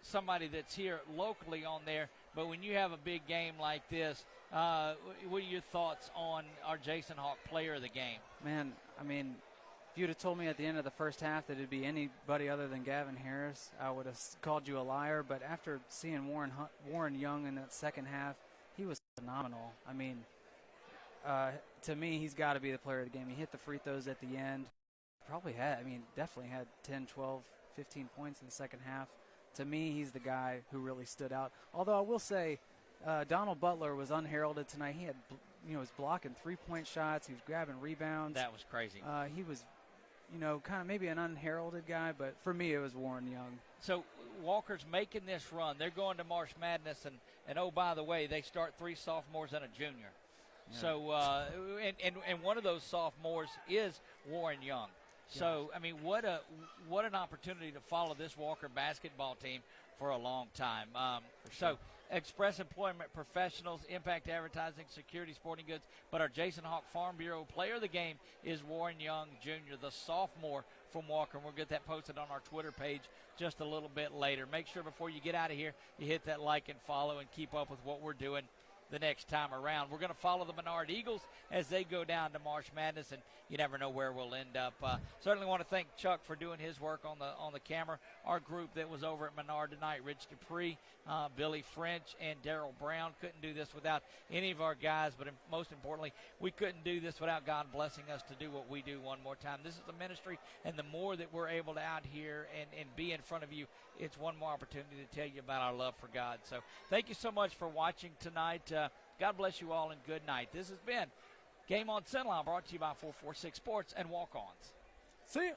somebody that's here locally on there, but when you have a big game like this, what are your thoughts on our Jason Hawk Player of the Game? Man, I mean, if you'd have told me at the end of the first half that it'd be anybody other than Gavin Harris, I would have called you a liar, but after seeing Warren Young in that second half, he was phenomenal. I mean, to me, he's got to be the player of the game. He hit the free throws at the end. Definitely had 10, 12, 15 points in the second half. To me, he's the guy who really stood out. Although I will say, Donald Butler was unheralded tonight. He had, was blocking three-point shots. He was grabbing rebounds. That was crazy. He was, kind of maybe an unheralded guy, but for me, it was Warren Young. So Walker's making this run. They're going to March Madness, and oh, by the way, they start 3 sophomores and a junior. Yeah. So, and one of those sophomores is Warren Young. So, I mean, what an opportunity to follow this Walker basketball team for a long time. So, Express Employment Professionals, Impact Advertising, Security Sporting Goods, but our Jason Hawk Farm Bureau Player of the Game is Warren Young Jr., the sophomore from Walker. And we'll get that posted on our Twitter page just a little bit later. Make sure before you get out of here, you hit that like and follow and keep up with what we're doing the next time around. We're going to follow the Menard Eagles as they go down to March Madness, and you never know where we'll end up. Certainly want to thank Chuck for doing his work on the camera. Our group that was over at Menard tonight, Rich Dupree, Billy French, and Daryl Brown. Couldn't do this without any of our guys, but most importantly, we couldn't do this without God blessing us to do what we do one more time. This is a ministry, and the more that we're able to out here and be in front of you, it's one more opportunity to tell you about our love for God. So thank you so much for watching tonight. God bless you all and good night. This has been Game on Centerline, brought to you by 446 Sports and Walk-Ons. See ya.